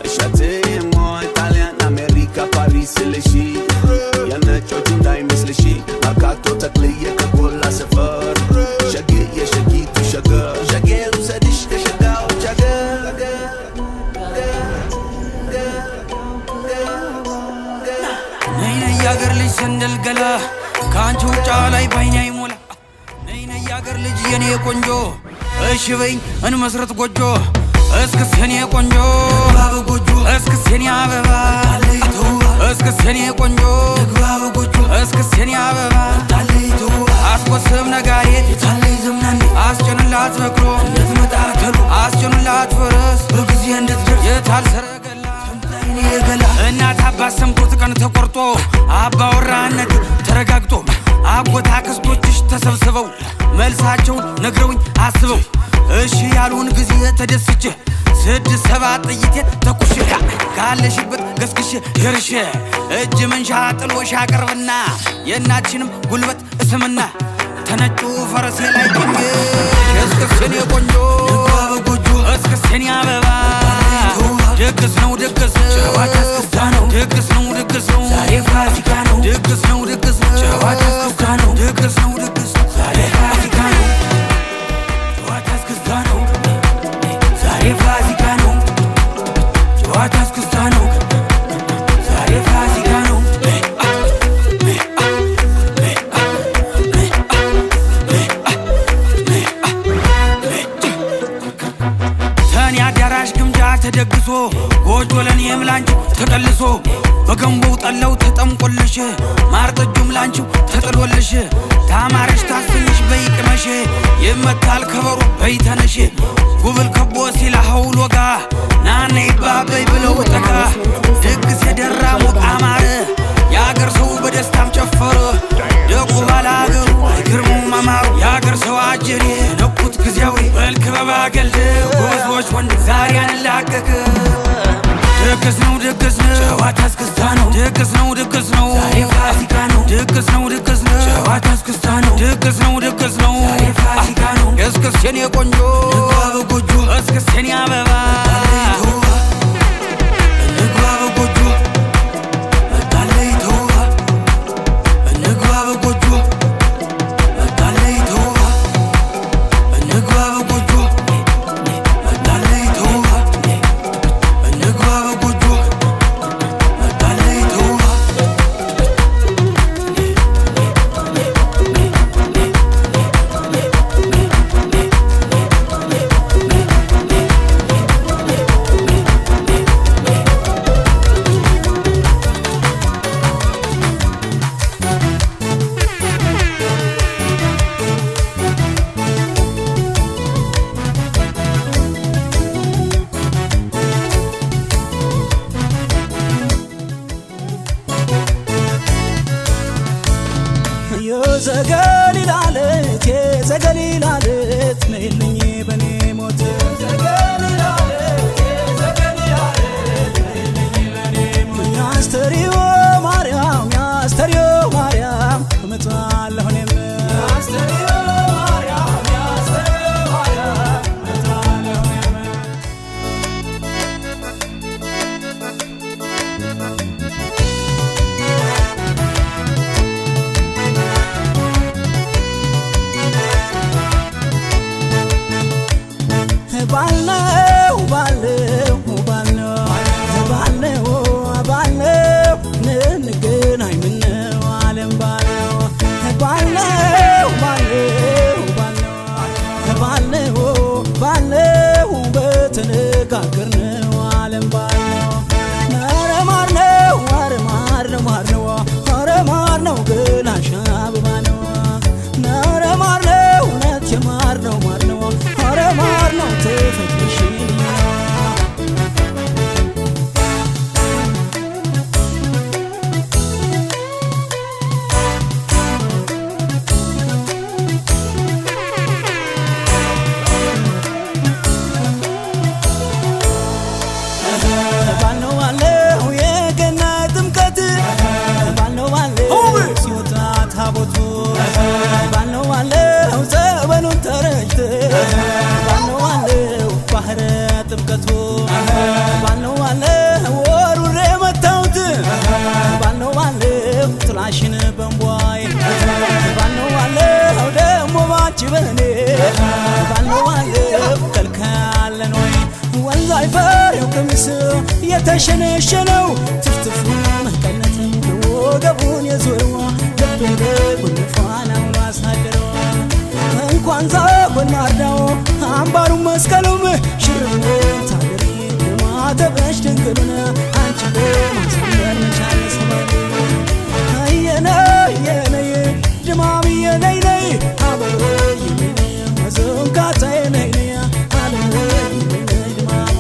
እሸቴም ወይ ጣሊያን አሜሪካ ፓሪስ ልሽ የነጮቹ እንዳይመስልሽ መርካቶ ተክልዬ ከጎላ ሰፈር ሸግዬ ሸጊቱ ሸገር ሸጌ ውሰድሽ ከሸጋው ሸገር ያገር ልጅ ሰንደል ገላ ካንቺ ውጫ ላይ ባይኔ አይሞላ ነይ ያገር ልጅ የኔ ቆንጆ እሺ በይኝ እንመስረት ጎጆ እስክስ የኔ ቆንጆ ባብ ጎጆ እስክስ የኔ አበባ ታለይቱ እስክስ የኔ ቆንጆ ባብ ጎጆ እስክስ የኔ አበባ ታለይቱ አስቆስም ነጋሪት ታለይ ዘምናን አስጨንላት በክሮ እንድትመጣ ተሉ አስጨንላት ፈረስ በጊዜ እንድትደርስ የታል ሰረገላ የገላ እናት አባት ሰምቶት ቀን ተቆርጦ አባወራነት ተረጋግጦ አጎት አክስቶችሽ ተሰብስበው መልሳቸውን ነግረውኝ አስበው እሺ ያሉን ጊዜ ተደስቼ 6-7 ጥይቴን ተኩሼ ካለሽበት ገስግሼ የርሼ እጅ መንሻ ጥሎሽ አቀርብና የእናችንም ጉልበት እስምና ተነጩ ፈረሴ ላይ ቆኜ እስክስኔ ቆንጆ በጎጆ እስክስኔ አበባ ድግስ ነው ጨዋታ እስክስታ ነው ድግስ ነው ዛሬ ፋሲካ ነው ድግስ ነው ጨዋታ እስክስታ ነው ድግስ ነው ዛሬ ፋሲካ ነው ጨዋታ እስክስታ ነው ዛሬ ፋሲካ ነው ጨዋታ እስክስታ ነው ዛሬ ፋሲካ ነው ተኔ አዳራሽ ግምጃ ተደግሶ ጎጆ ለኔም ላንቺ ተቀልሶ በገንቦው ጠለው ተጠምቆልሽ ማር ጠጁም ላንቺው ተጥሎልሽ ታማረሽ ታስንሽ በይቅመሽ ይመታል ከበሮ በይተነሽ ጉብል ከቦ ሲላ ሀውሎጋ ናነ ይባበይ ብለው ጠጋ ድግስ የደራ ሞቅ አማረ የአገር ሰው በደስታም ጨፈረ ደቁ ባላገሩ አይግርሙም አማሩ የአገር ሰው አጀሬ ነቁት ጊዜያዊ መልክ በባገልድ ጎዞች ወንድ ዛሬ አንላቀቅ ድግስ ነው ጨዋታ እስክስታ ነው ድግስ ነው ዛሬ ፋሲካ ነው ድግስ ነው ጨዋታ እስክስታ ነው ድግስ ነው ዛሬ ፋሲካ ነው እስክስ የኔ ቆንጆ በጎጆ እስክስ የኔ አበባ እንግባ በጎጆ መጣለይቱ እንግባ በጎጆ መጣለይቱ እንግባ በጎጆ መጣለይቱ እንግባ በጎጆ መጣለይቱ የዘገሊላለት ነይልኝ በኔ ሞት በኔ ባለው አለፍ ከልካለን ወይ ወንዝ አይፈሬው ቀሚስ የተሸነሸነው ትፍትፉ መቀነት ወገቡን የዞረዋ ልቤ ጉንፋናው አሳደረዋ እንኳን ዛጎል ማርዳው አምባሩ መስቀሉም ሽርም ታደሪ ማተበሽ ድንግሉን አንቺ ማስበር መቻል ሰማይ አየነ የነይ ድማም የነይ ነይ አበሮ የነይ መዘንካታ የነይ ነይ አለወ የነይ ድማም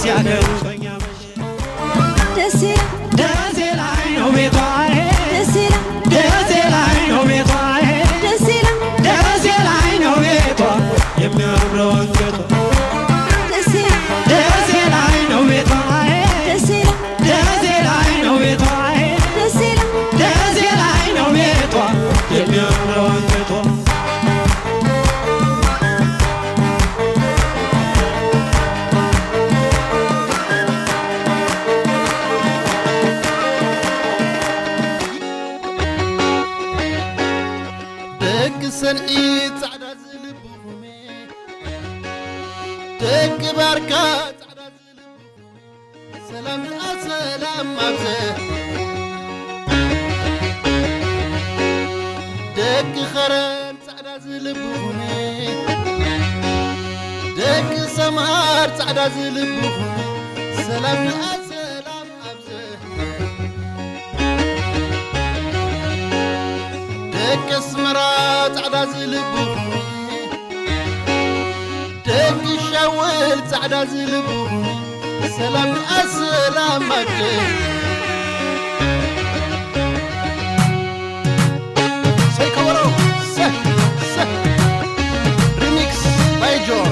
ሲያደሩ ደሴ ደሴ ላይ ነው ቤቷ ደሴ ደሴ ላይ ነው ቤቷ ደሴ ደሴ ላይ ነው ቤቷ የሚያምረው አንገቷ ደሴ ደሴ ላይ ነው ቤቷ ደሴ ደሴ ላይ ነው ቤቷ ደሴ ደሴ ላይ ነው ቤቷ የሚያምረው አንገቷ ሰንዒት ጻዕዳ ዝልብኹሜ ደቂ ባርካ ጻዕዳ ዝልብኹሜ ሰላም ሰላም ኣብዘ ደቂ ኸረን ጻዕዳ ዝልብኹሜ ደቂ ሰምሃር ጻዕዳ ዝልብኹሜ ሰላም ሰላም ኣብዘ ደቂ ኣስመራ ጻዕዳ ዝልብኹሜ ደቂ ሻውል ጻዕዳ ዝልብኹሜ ሰላም ሰላም ኣብዘ ሰይከበሮ ሪሚክስ ባይ ጆን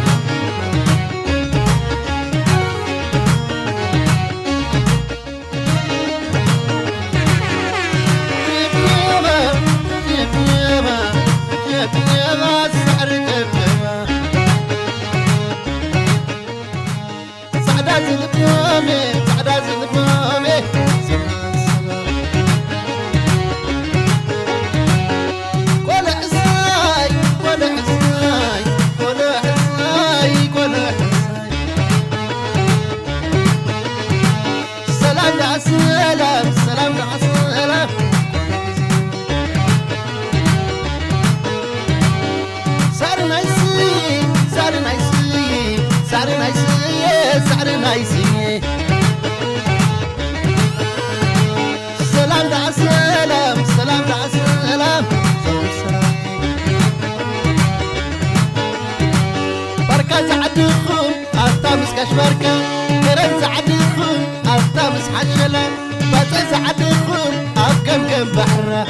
بركة كرن سعدكم أفتمس حشلة بس سعدكم أفكم كم بحرة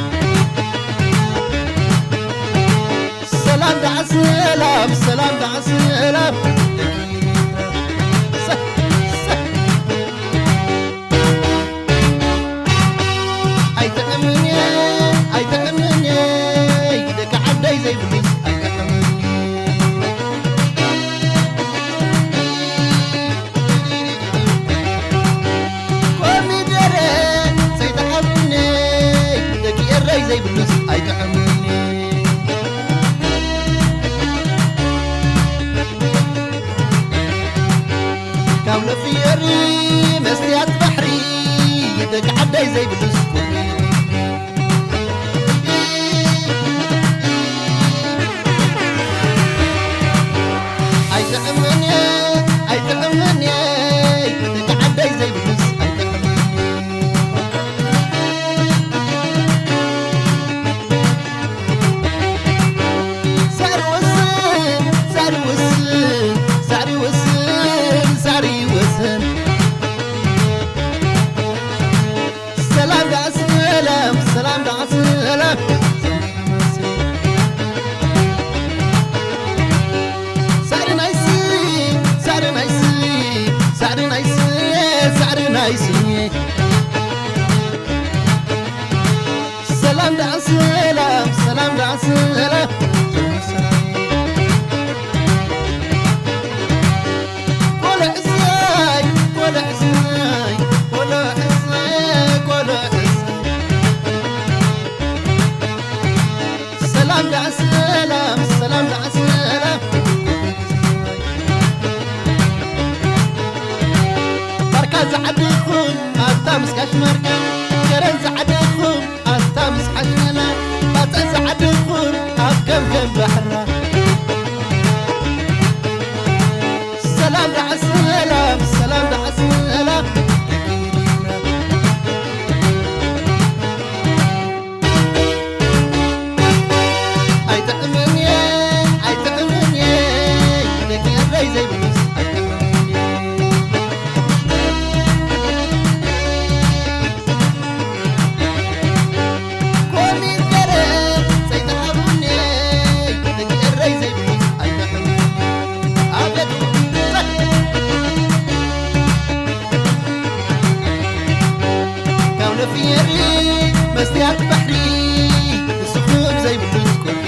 سلام دع سلام سلام دع سلام أي تأمني دك عبدي زي بليس زي بالنص أي تحملني كاملة في يري مستيات بحري يدك عدي زي بالنص أي تحملني أي تحملني يدك عدي زي بالنص سلام دع سلام سعر نايسي سعر نايسي سعر نايسي سعر نايسي سلام دع سلام سلام دع سلام ولا إزاي ولا إزاي ولا إزاي ولا سلام دع سلام سلام دع سلام مركز عدخون أستامس كشمركة كرنز عدخون أستامس حشمنا بطنز عدخون أفكم كم بحرة سلام دع سلام سلام دع سلام زي بالنص لفيري مستيات بحري السحوب زي بتذكر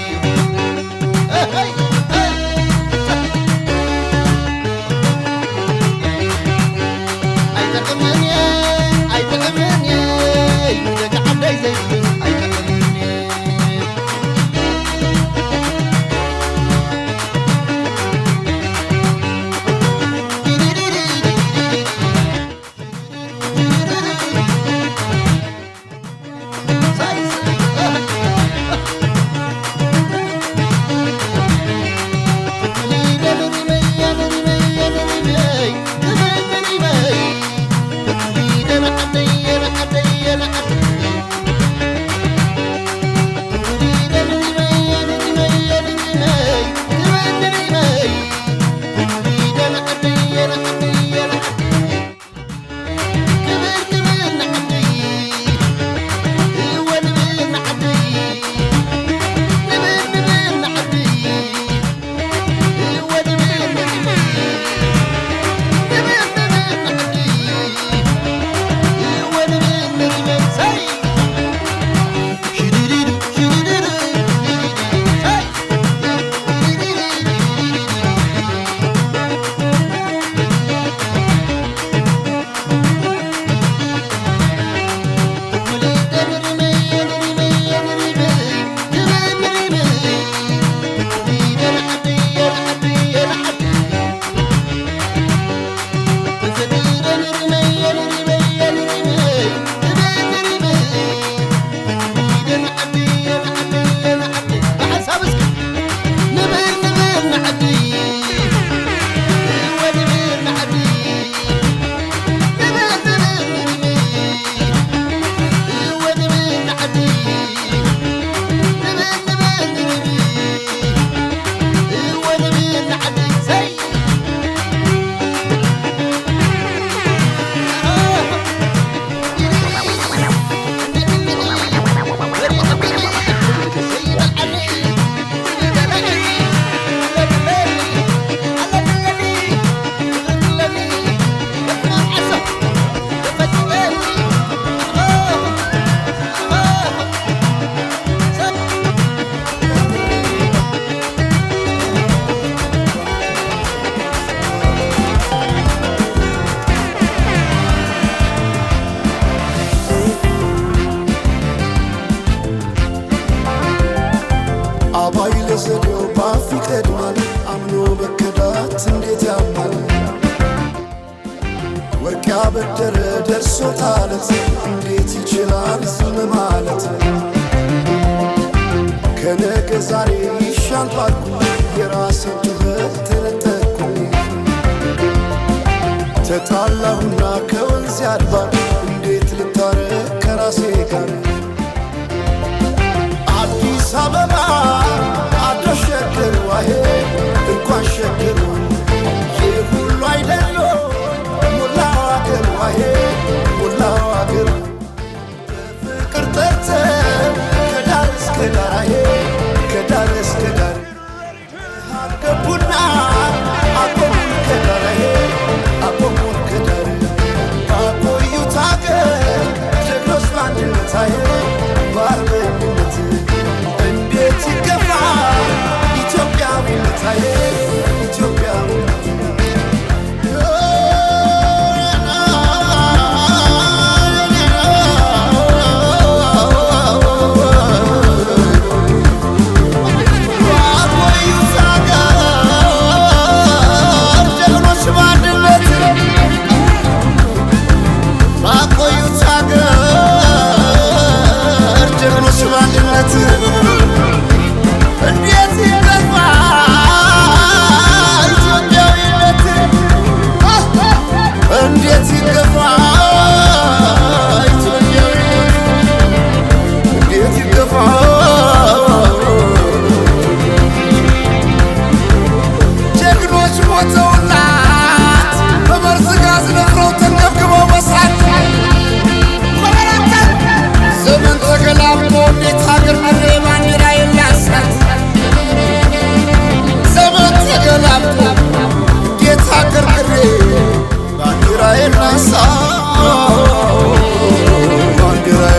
ዘዴው ባፍ ይቀድማል አምኖ በከዳት እንዴት ያማል ወርቅ ያበደረ ደርሶታለት እንዴት ይችላል ዝም ማለት ከነገ ዛሬ ይሻል ባልኩ የራሴን ጩኸት ተነጠቅኩ ተጣላሁና ከወንዝ ያድባል እንዴት ልታረቅ ከራሴ ጋር አዲስ አበባ አደሸገር ዋሄ እንኳን ሸገር የሁሉ አይደሎ ሙላው አገር ዋሄ ሙላው አገር በፍቅር ጠርተ ከዳር እስከ ዳር አሄ ከዳር እስከ ዳር ገቡና አቆሙን ከዳር አሄ አቆሙን ከዳር አቆዩት አገር ጀግኖች በአንድነት አሄ በአርበኝነት እንዴት ይገፋ ኢትዮጵያዊነት አሄ ኢትዮጵያዊነት Bandera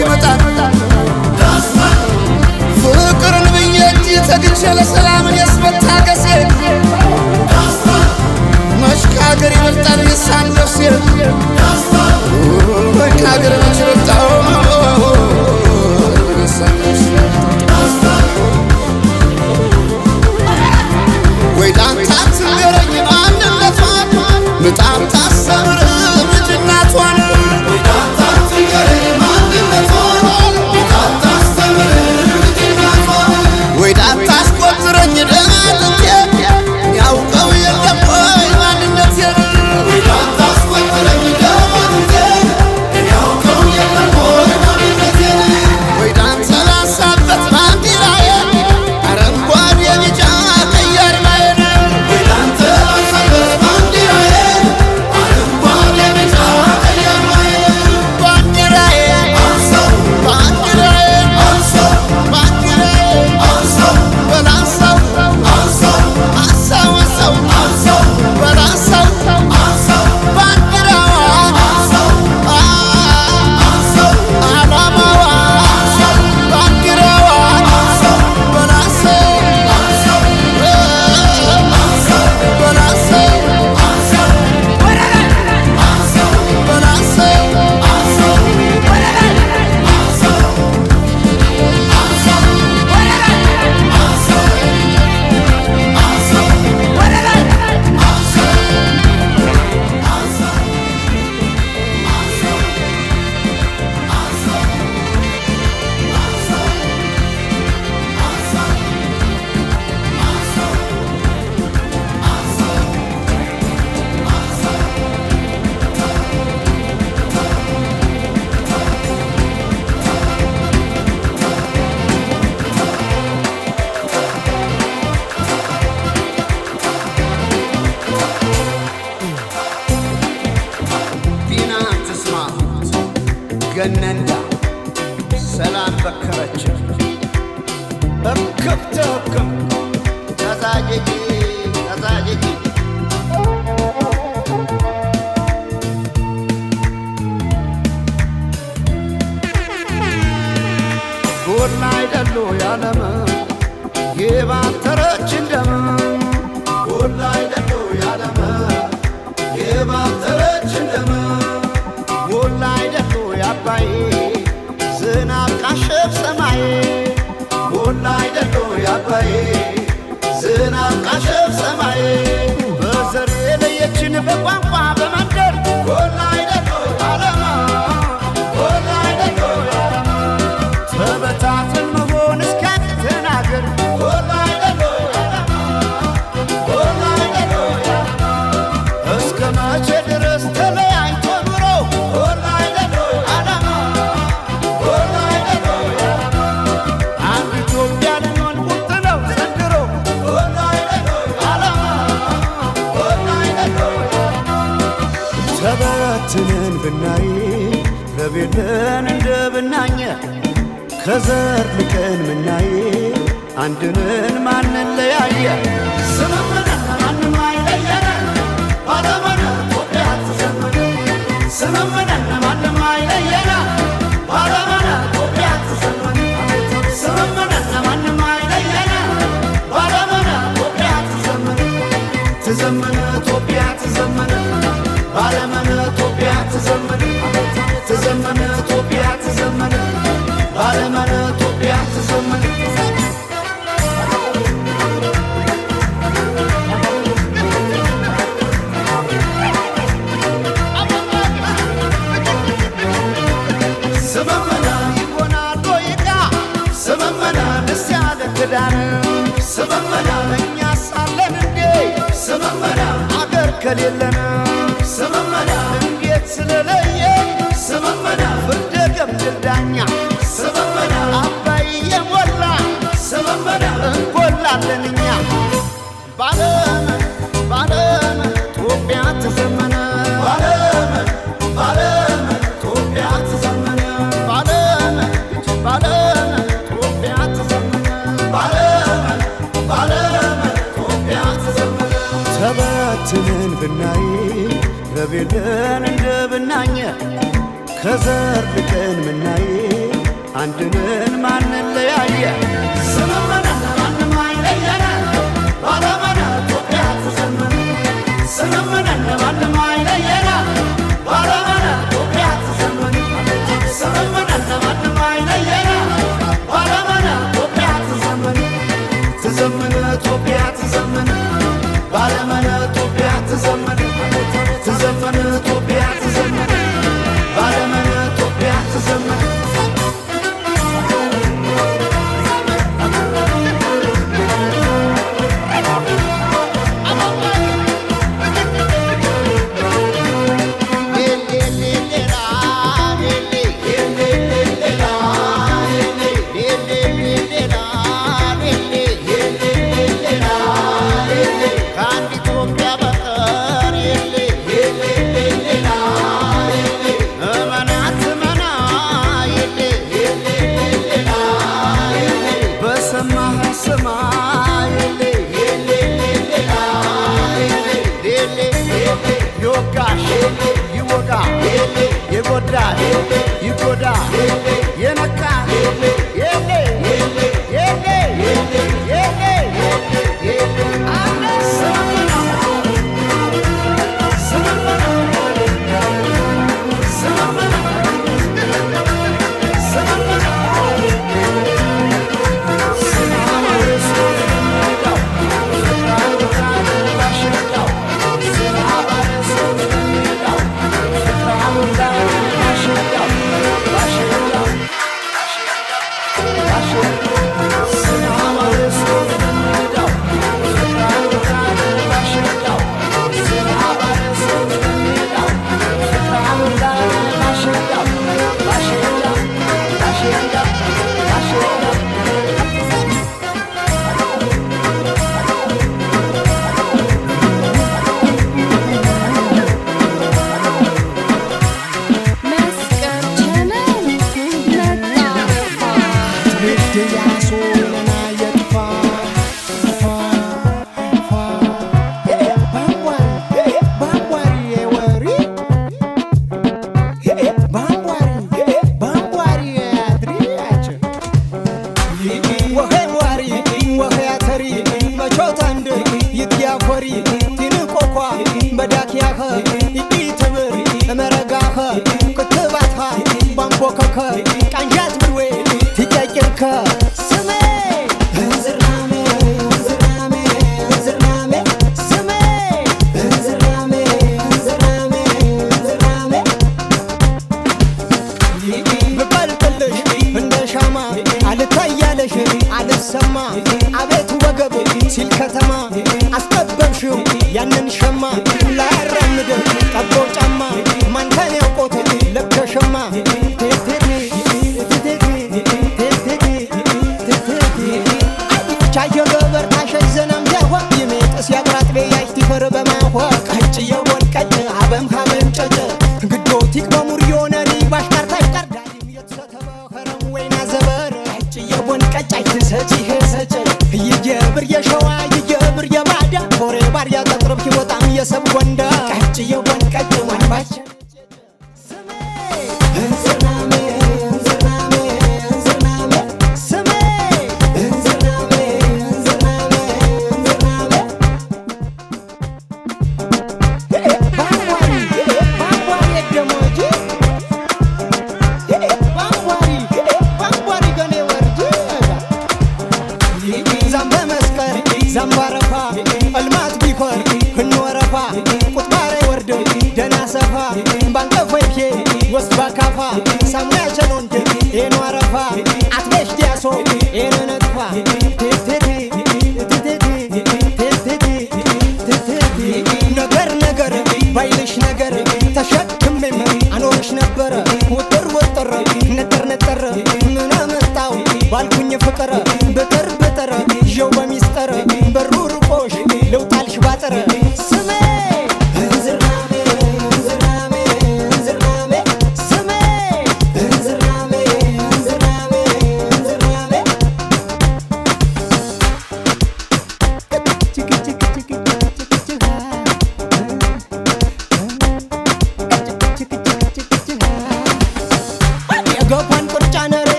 ይመጣል ፍቅርን ብዬ እንጂ ተግቼ ለሰላምን የስመታገሴ መች ከሀገር ይበልጣል የሳን ነፍሴ ወይ ከሀገር መች ይበልጣል የሳን ነፍሴ ወይ ዳንታ ትንገረኝ ማንነቷን ምጣም ታሰምር ልጅናቷን ወይ ዳንታ ትንገረኝ ማንነቷን ምጣም ታሰምር ልጅናቷን ወይ ዳንታ አስቆጥረኝ ደማጥንቴ ያውቀው የለም ወይ ማንነቴን ወይ ዳንታ አስቆጥረኝ ደማጥንቴ ያውቀው የለም ወይ ማንነቴን ወይ ዳንታ ላሳበት ባንዲራዬ አረንጓዴ ቢጫ ቀይ አርማዬን ወይ ዳንታ ላሳበት ባንዲራዬ አረንጓዴ ቢጫ ቀይ አርማዬን ባንዲራዬ አንሳው ባንዲራዬ አንሳው ባንዲራዬ አንሳው በላንሳው አንሳው አንሳው አንሳው አንሳው በላንሳው አንሳው ባንዲራዋ አንሳው አንሳው ዓላማዋ አንሳው ባንዲራዋ አንሳው በላንሳው አንሳው አንሳው በላንሳው አንሳው ወረራ አንሳው በላንሳው አንሳው ወረራ አንሳው አንሳው ወረራ አንሳው አንሳው ወረራ አንሳው ዲና ተስማሙት ገነንዳ ሰላም በከረች እርክብ ተህክም ተዛጀጂ ተዛጀጂ ጎላ አይደሉ ያለመ የባተረች እንደም ጎላ አይደሉ ያለመ የባተረች እንደም ጎላ አይደሉ ያባዬ ዝናብ ቃሸብ ሰማዬ ጎላ አይደሉ ያባዬ ዝናብ ቃሸብ ሰማዬ በዘር የለየችን በቋንቋ በመንደር ጎላ አይደሉ ያለመ ጎላ አይደሉ ያለመ ተበታትን መሆን እስኪያቅተን አገር ጎላ አይደሉ ያለመ ጎላ አይደሉ ያለመ እስከ መቼ ድረስ ተለያይቶ ኑሮ ጎላ አይደሉ ያለመ ጎላ አይደሉ ያለመ አንድ ኢትዮጵያ ልንሆን ቁርጥ ነው ዘንድሮ ጎላ አይደሉ ያለመ ጎላ አይደሉ ያለመ ተበትነን ብናይ ረቤለን እንደ ብናኘ ከዘር ልቀን ምናይ አንድንን ማንን ለያየ ስምምነት ማንም አይለየነ ባለመነ ኢትዮጵያ ተዘመነ ስምምነት ማንም አይለየነ ባለመነ ኢትዮጵያ ተዘመነ ስምምነት ማንም አይለየነ ባለመነ ኢትዮጵያ ተዘመነ ተዘመነ ኢትዮጵያ ተዘመነ ባለመነ ኢትዮጵያ ተዘመነ ተዘመነ ኢትዮጵያ ተዘመነ ባለመነ ኢትዮጵያ ተዘመነ ስምምና ይሆናል ዶይቃ ስምምና ደስ ያለ ክዳን ስምምና እኛ ሳለን እንዴ ስምምና አገር ከሌለን ስምምና እንዴት ስለለየ ስምምና ፍርደ ገምድል ዳኛ ስምምና አባይ የሞላ ስምምና እንጎላለን እኛ ባለመን ባለመን ኢትዮጵያ ተዘመነ ባለመን ባለመን ኢትዮጵያ ተዘመነ ባለመን ባለመን ኢትዮጵያ ተዘመነ ባለመን ባለመን ኢትዮጵያ ተዘመነ ተበትነን ብናይ ረቤለን እንደ ብናኘ ከዘር ልቀን ምናይ አንድንን ማንን ለያየ ስምምነት ማንም አይለየን ባለመነ ኢትዮጵያ ትዘምን ስምምነት ማንም አይለየን ባለመነ ኢትዮጵያ ትዘምን ስምምነት ማንም አይለየን ባለመነ ኢትዮጵያ ትዘምን ትዘምን ኢትዮጵያ ትዘምን ባለመነ ኢትዮጵያ ትዘምን ትዘምን ኢትዮጵያ ትዘምን ባለመነ ኢትዮጵያ ትዘምን ይጎዳል ይጎዳል የነቃል የሌ የሌ የሌ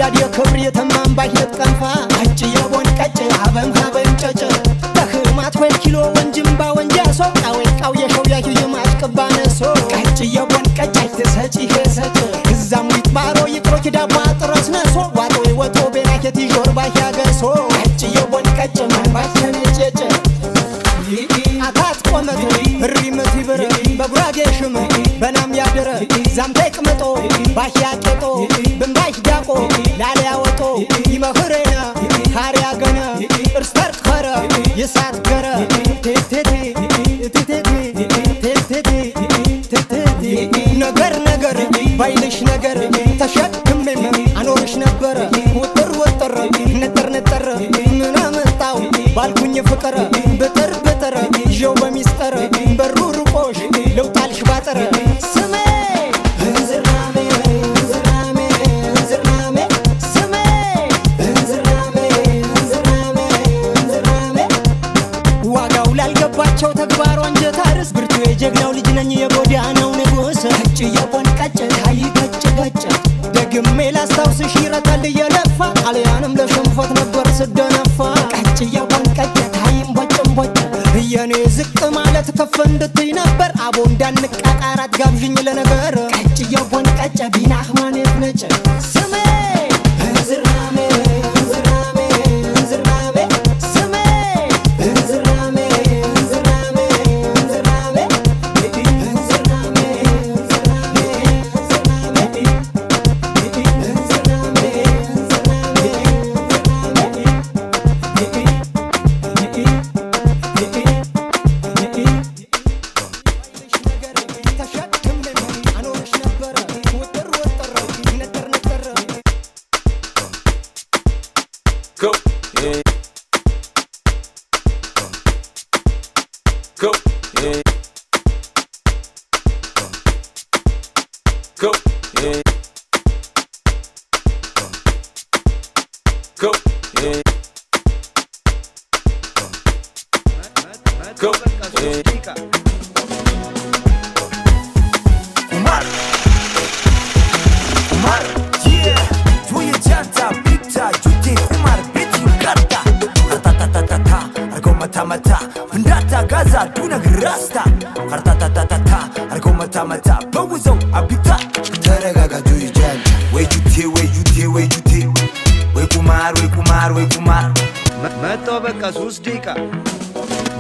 የወዳድ የክብር የተማም ባይነት ቀንፋ አጭ የቦን ቀጭ አበም ሀበም ጨጨ ተህማት ወይ ኪሎ ወንጅምባ ወንጃሶ ቃው የሸው ያዩ የማሽቀባነሶ ቀጭ የቦን ቀጭ አይተሰጪ ሄሰጭ እዛም ይጥባሮ ይቅሮች ዳባ ጥረስ ነሶ ዋጦ ወጦ ቤናኬት ይጆር ባያገሶ ቀጭ የቦን ቀጭ ማንባቸን ጨጨ አታት ቆመት ሪመት ይበር በጉራጌ ሽም በናም ያደረ ዛምታይ ቅመጦ ባሽያ ቄጦ ብንባሽ ዳቆ ላለ ያወጦ ይመኽረና ካሪያ ገነ እርስተር ከረ የሳት ገረ ቴቴቴ ነገር ነገር ባይልሽ ነገር ተሸክሜም አኖርሽ ነበረ ወጥር ወጥር ነጠር ነጠር ምን አመጣው ባልኩኝ ፍቅር በጥር በጥር ይዤው በሚስጥር በሩ ርቆሽ ለውጣልሽ ባጥር ስሜ እንዝራሜ እንዝራሜ እንዝራሜ ስሜ እንዝራሜ እንዝራሜ እንዝራሜ ዋጋው ላልገባቸው ተግባር ወንጀት አርስ ብርቱ የጀግናው ልጅ ነኝ የጎዳናው ንጉስ እጭ የቦን ቀጭ ታይ ገጭ ገጭ ደግሜ ላስታውስሽ ይረታል እየለፋ አልያንም ለሽንፈት ነበር ስደነፋ ቀጭ የቦን ቀጭ ታይም ቦጭም ቦጭ የኔ ዝቅ ማለት ከፍ እንድትይ ነበር አቦ እንዳንቃቃራት ጋብዥኝ ለነገር ቀጭ የቦን ቀጭ ቢናህ ማኔት ነጭ ስሜ እንዝራሜ እንዝራሜ እንዝራሜ ስሜ እንዝራሜ እንዝራሜ እንዝራሜ እንዝራሜ Go. Yeah. Go. Yeah. Go. Yeah. Go. Yeah. Go. Yeah. Umar, Umar, yeah, tu ye janta, pizza, juti, Umar, biti, kata, ta ta ta ta ta, argo mata mata, fundata, gaza, tuna grasta, ta ta ta ta ta, argo mata mata, bawizo, abita, terega tu ye janta, we juti, we juti, we juti, we kumar, we kumar, we kumar, መቶ በቃ 3 ደቂቃ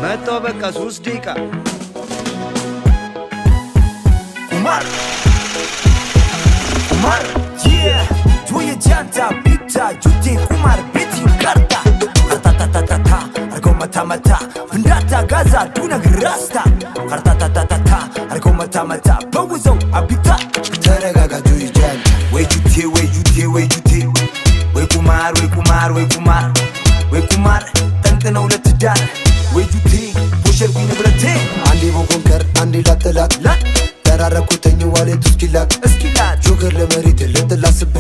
መቶ በቃ 3 ደቂቃ Umar, Umar, yeah, tu ye janta, pizza, juti, Umar, biti, karta, ta ta ta ta ta, argo mata mata, fundata, gaza, tuna grasta, ta ta ta ta ta, argo mata mata, bawizo, abita, terega tu ye janta, we juti, we juti, we juti, we kumar, we kumar, we kumar, we kumar, tantana ulet dar, we juti, pusher bi nibrate, andi bokonker, andi lat lat. ተራረኩተኝ ዋሌት እስኪላት ጆገር ለመሬት ልጥላስቤ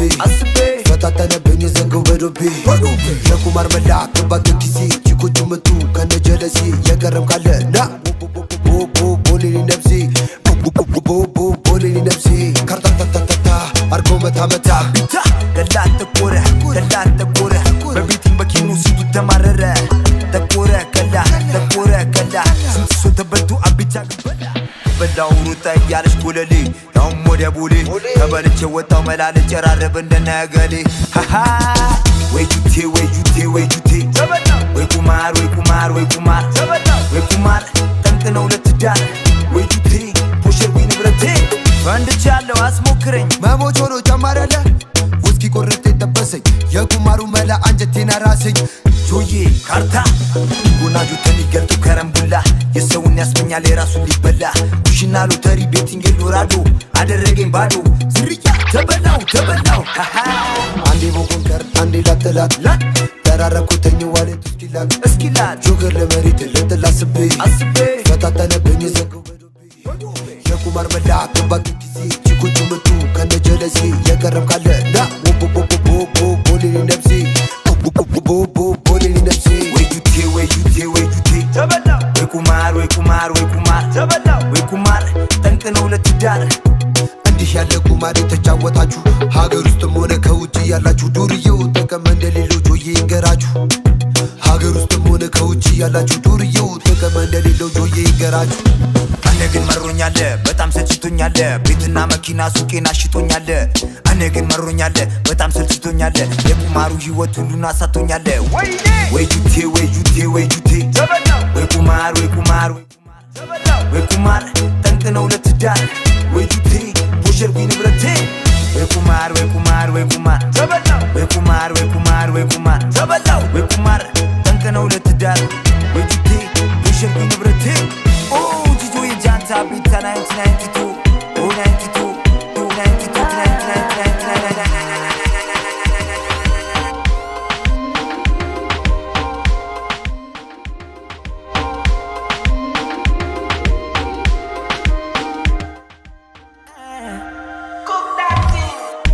ፈታተነብኝ ዘንገው በዶቤ የቁማር መላ ገባት ጊዜ ቺኮቹ መጡ ከነ ጀለሴ የገረም ካለ ና ቦሌኒ ነብሴ ቦሌኒ ነብሴ ካርታታታታ አርጎ መታ መታ ቢታ ገላት ተቆረ በቤቲን በኪኑ ስንቱ ተማረረ ተቆረ ከላ ስንት ሰው ተበልቶ አቢታ ገበላ በላው ሩጣ ያለሽ ጎለሌ ያውም ወደ ቡሌ ከበልቼ ወጣው መላል ጨራረብ እንደነገሌ ሃሃ ወይ ጁቴ ወይ ጁቴ ወይ ጁቴ ወይ ኩማር ወይ ኩማር ወይ ኩማር ወይ ኩማር ጠንቅነው ለትዳር ወይ ጁቴ ፖሸር ወይ ንብረቴ ፈንድቻለሁ አስሞክረኝ መሞች ሆኖ ጨማሪያለ ውስኪ ቆርጤ ጠበሰኝ የኩማሩ መላ አንጀቴን አራሰኝ ጆዬ ካርታ ጉና ጁተን ይገልጡ ከረምቡላ የሰውን ያስመኛል የራሱን ሊበላ ኩሽና ሎተሪ ቤቲንግ ሎራዶ አደረገኝ ባዶ ዝርያ ተበላው አንዴ ቦኮንከር አንዴ ላተላት ተራረኩተኝ ዋሌት እስኪላት ጆገር ለመሬት ልጥላስቤ ፈታተነብኝ ዘንገው በዶቤ የቁማር መላ ገባት ጊዜ ቺኮቹ መጡ ከነ ጀለሴ የገረም ካለ ና ቦሌኒ ነብሴ ቦሌኒ ነብሴ ወይ ጁቴ ወይ ጁቴ ወይ ጁቴ ወይ ኩማር ወይ ኩማር ወይ ኩማር ወይ ኩማር ጠንቅነው ለትዳር እንዲህ ያለ ቁማር የተጫወታችሁ ሀገር ውስጥም ሆነ ከውጭ ያላችሁ ዱርዬው ጥቅም እንደሌለው ጆዬ ይንገራችሁ ሀገር ውስጥም ሆነ ከውጭ ያላችሁ ዱርዬው ጥቅም እንደሌለው ጆዬ ይንገራችሁ እኔ ግን መሮኛል በጣም ሰልችቶኛል ቤትና መኪና ሱቄን አሽጦኛል እኔ ግን መሮኛል በጣም ሰልችቶኛል የቁማሩ ህይወት ሁሉን አሳቶኛል ወይ ጁቴ ወይ ጁቴ ወይ ጁቴ ወይ ቁማር ወይ ቁማር ወይ ቁማር ጠንቅ ነው ለትዳር ወይ ጁቴ ቦሸርኩኝ ንብረቴ ወይ ቁማር ወይ ቁማር ወይ ቁማር ወይ ቁማር ወይ ቁማር ወይ ቁማር ወይ ቁማር ጠንቅ ነው ለትዳር ወይ ጁቴ ቦሸርኩኝ ንብረቴ ጂጆ የጃንታ ቢታ 1992 92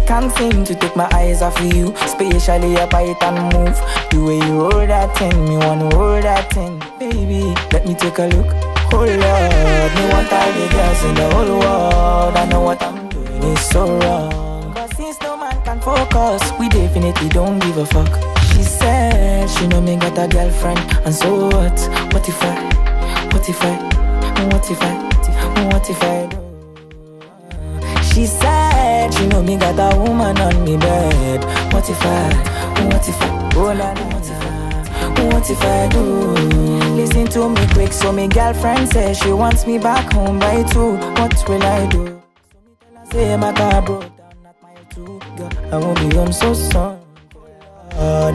Can't seem to take my eyes off of you, especially up it and move. The way you roll that thing, me wanna roll that thing. Baby, let me take a look. Oh Lord, me want all the girls in the whole world. I know what I'm doing is so wrong, but since no man can focus, we definitely don't give a fuck. She said she know me got a girlfriend, and so what? What if I do? She said she know me got a woman on me bed. What if I, oh la la, what if I do? Listen to me quick, so me girlfriend says she wants me back home by 2. What will I do? So me tell her say my car broke down at mile 2. Girl, I won't be home so soon.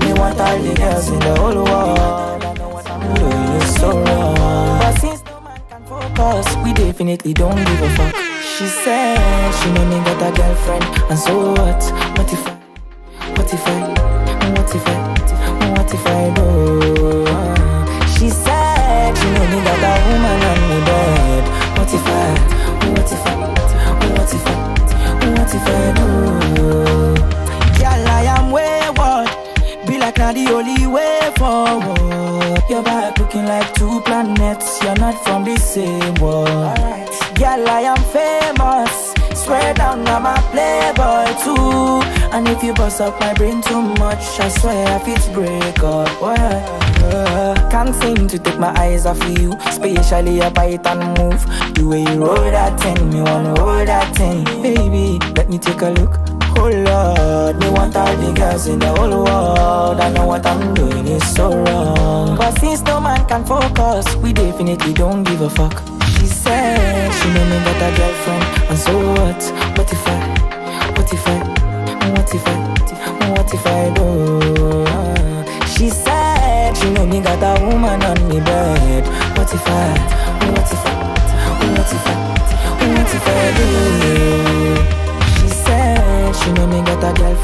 They want all the girls in the whole world. I know what I'm doing is so wrong, but since no man can focus, we definitely don't give a fuck. She said she know me got a girlfriend, and so what? What if I do? She said she know me got a woman on me bed. What if I do? Girl, I am wayward, be like not the only way forward. Your back looking like 2 planets, you're not from the same world. Girl, I am famous, swear down I'm a playboy too. And if you bust up my brain too much, I swear if it's break up. Can't seem to take my eyes off of you, especially up it and move. The way you roll that thing, me wanna roll that thing. Baby, let me take a look. Oh Lord, me want all the girls in the whole world. I know what I'm doing is so wrong, but since no man can focus, we definitely don't give a fuck. She said she know me got a girlfriend, and so what? What if I do? She said she know me got a woman on me bed. What if I do? She said she know me got a girlfriend.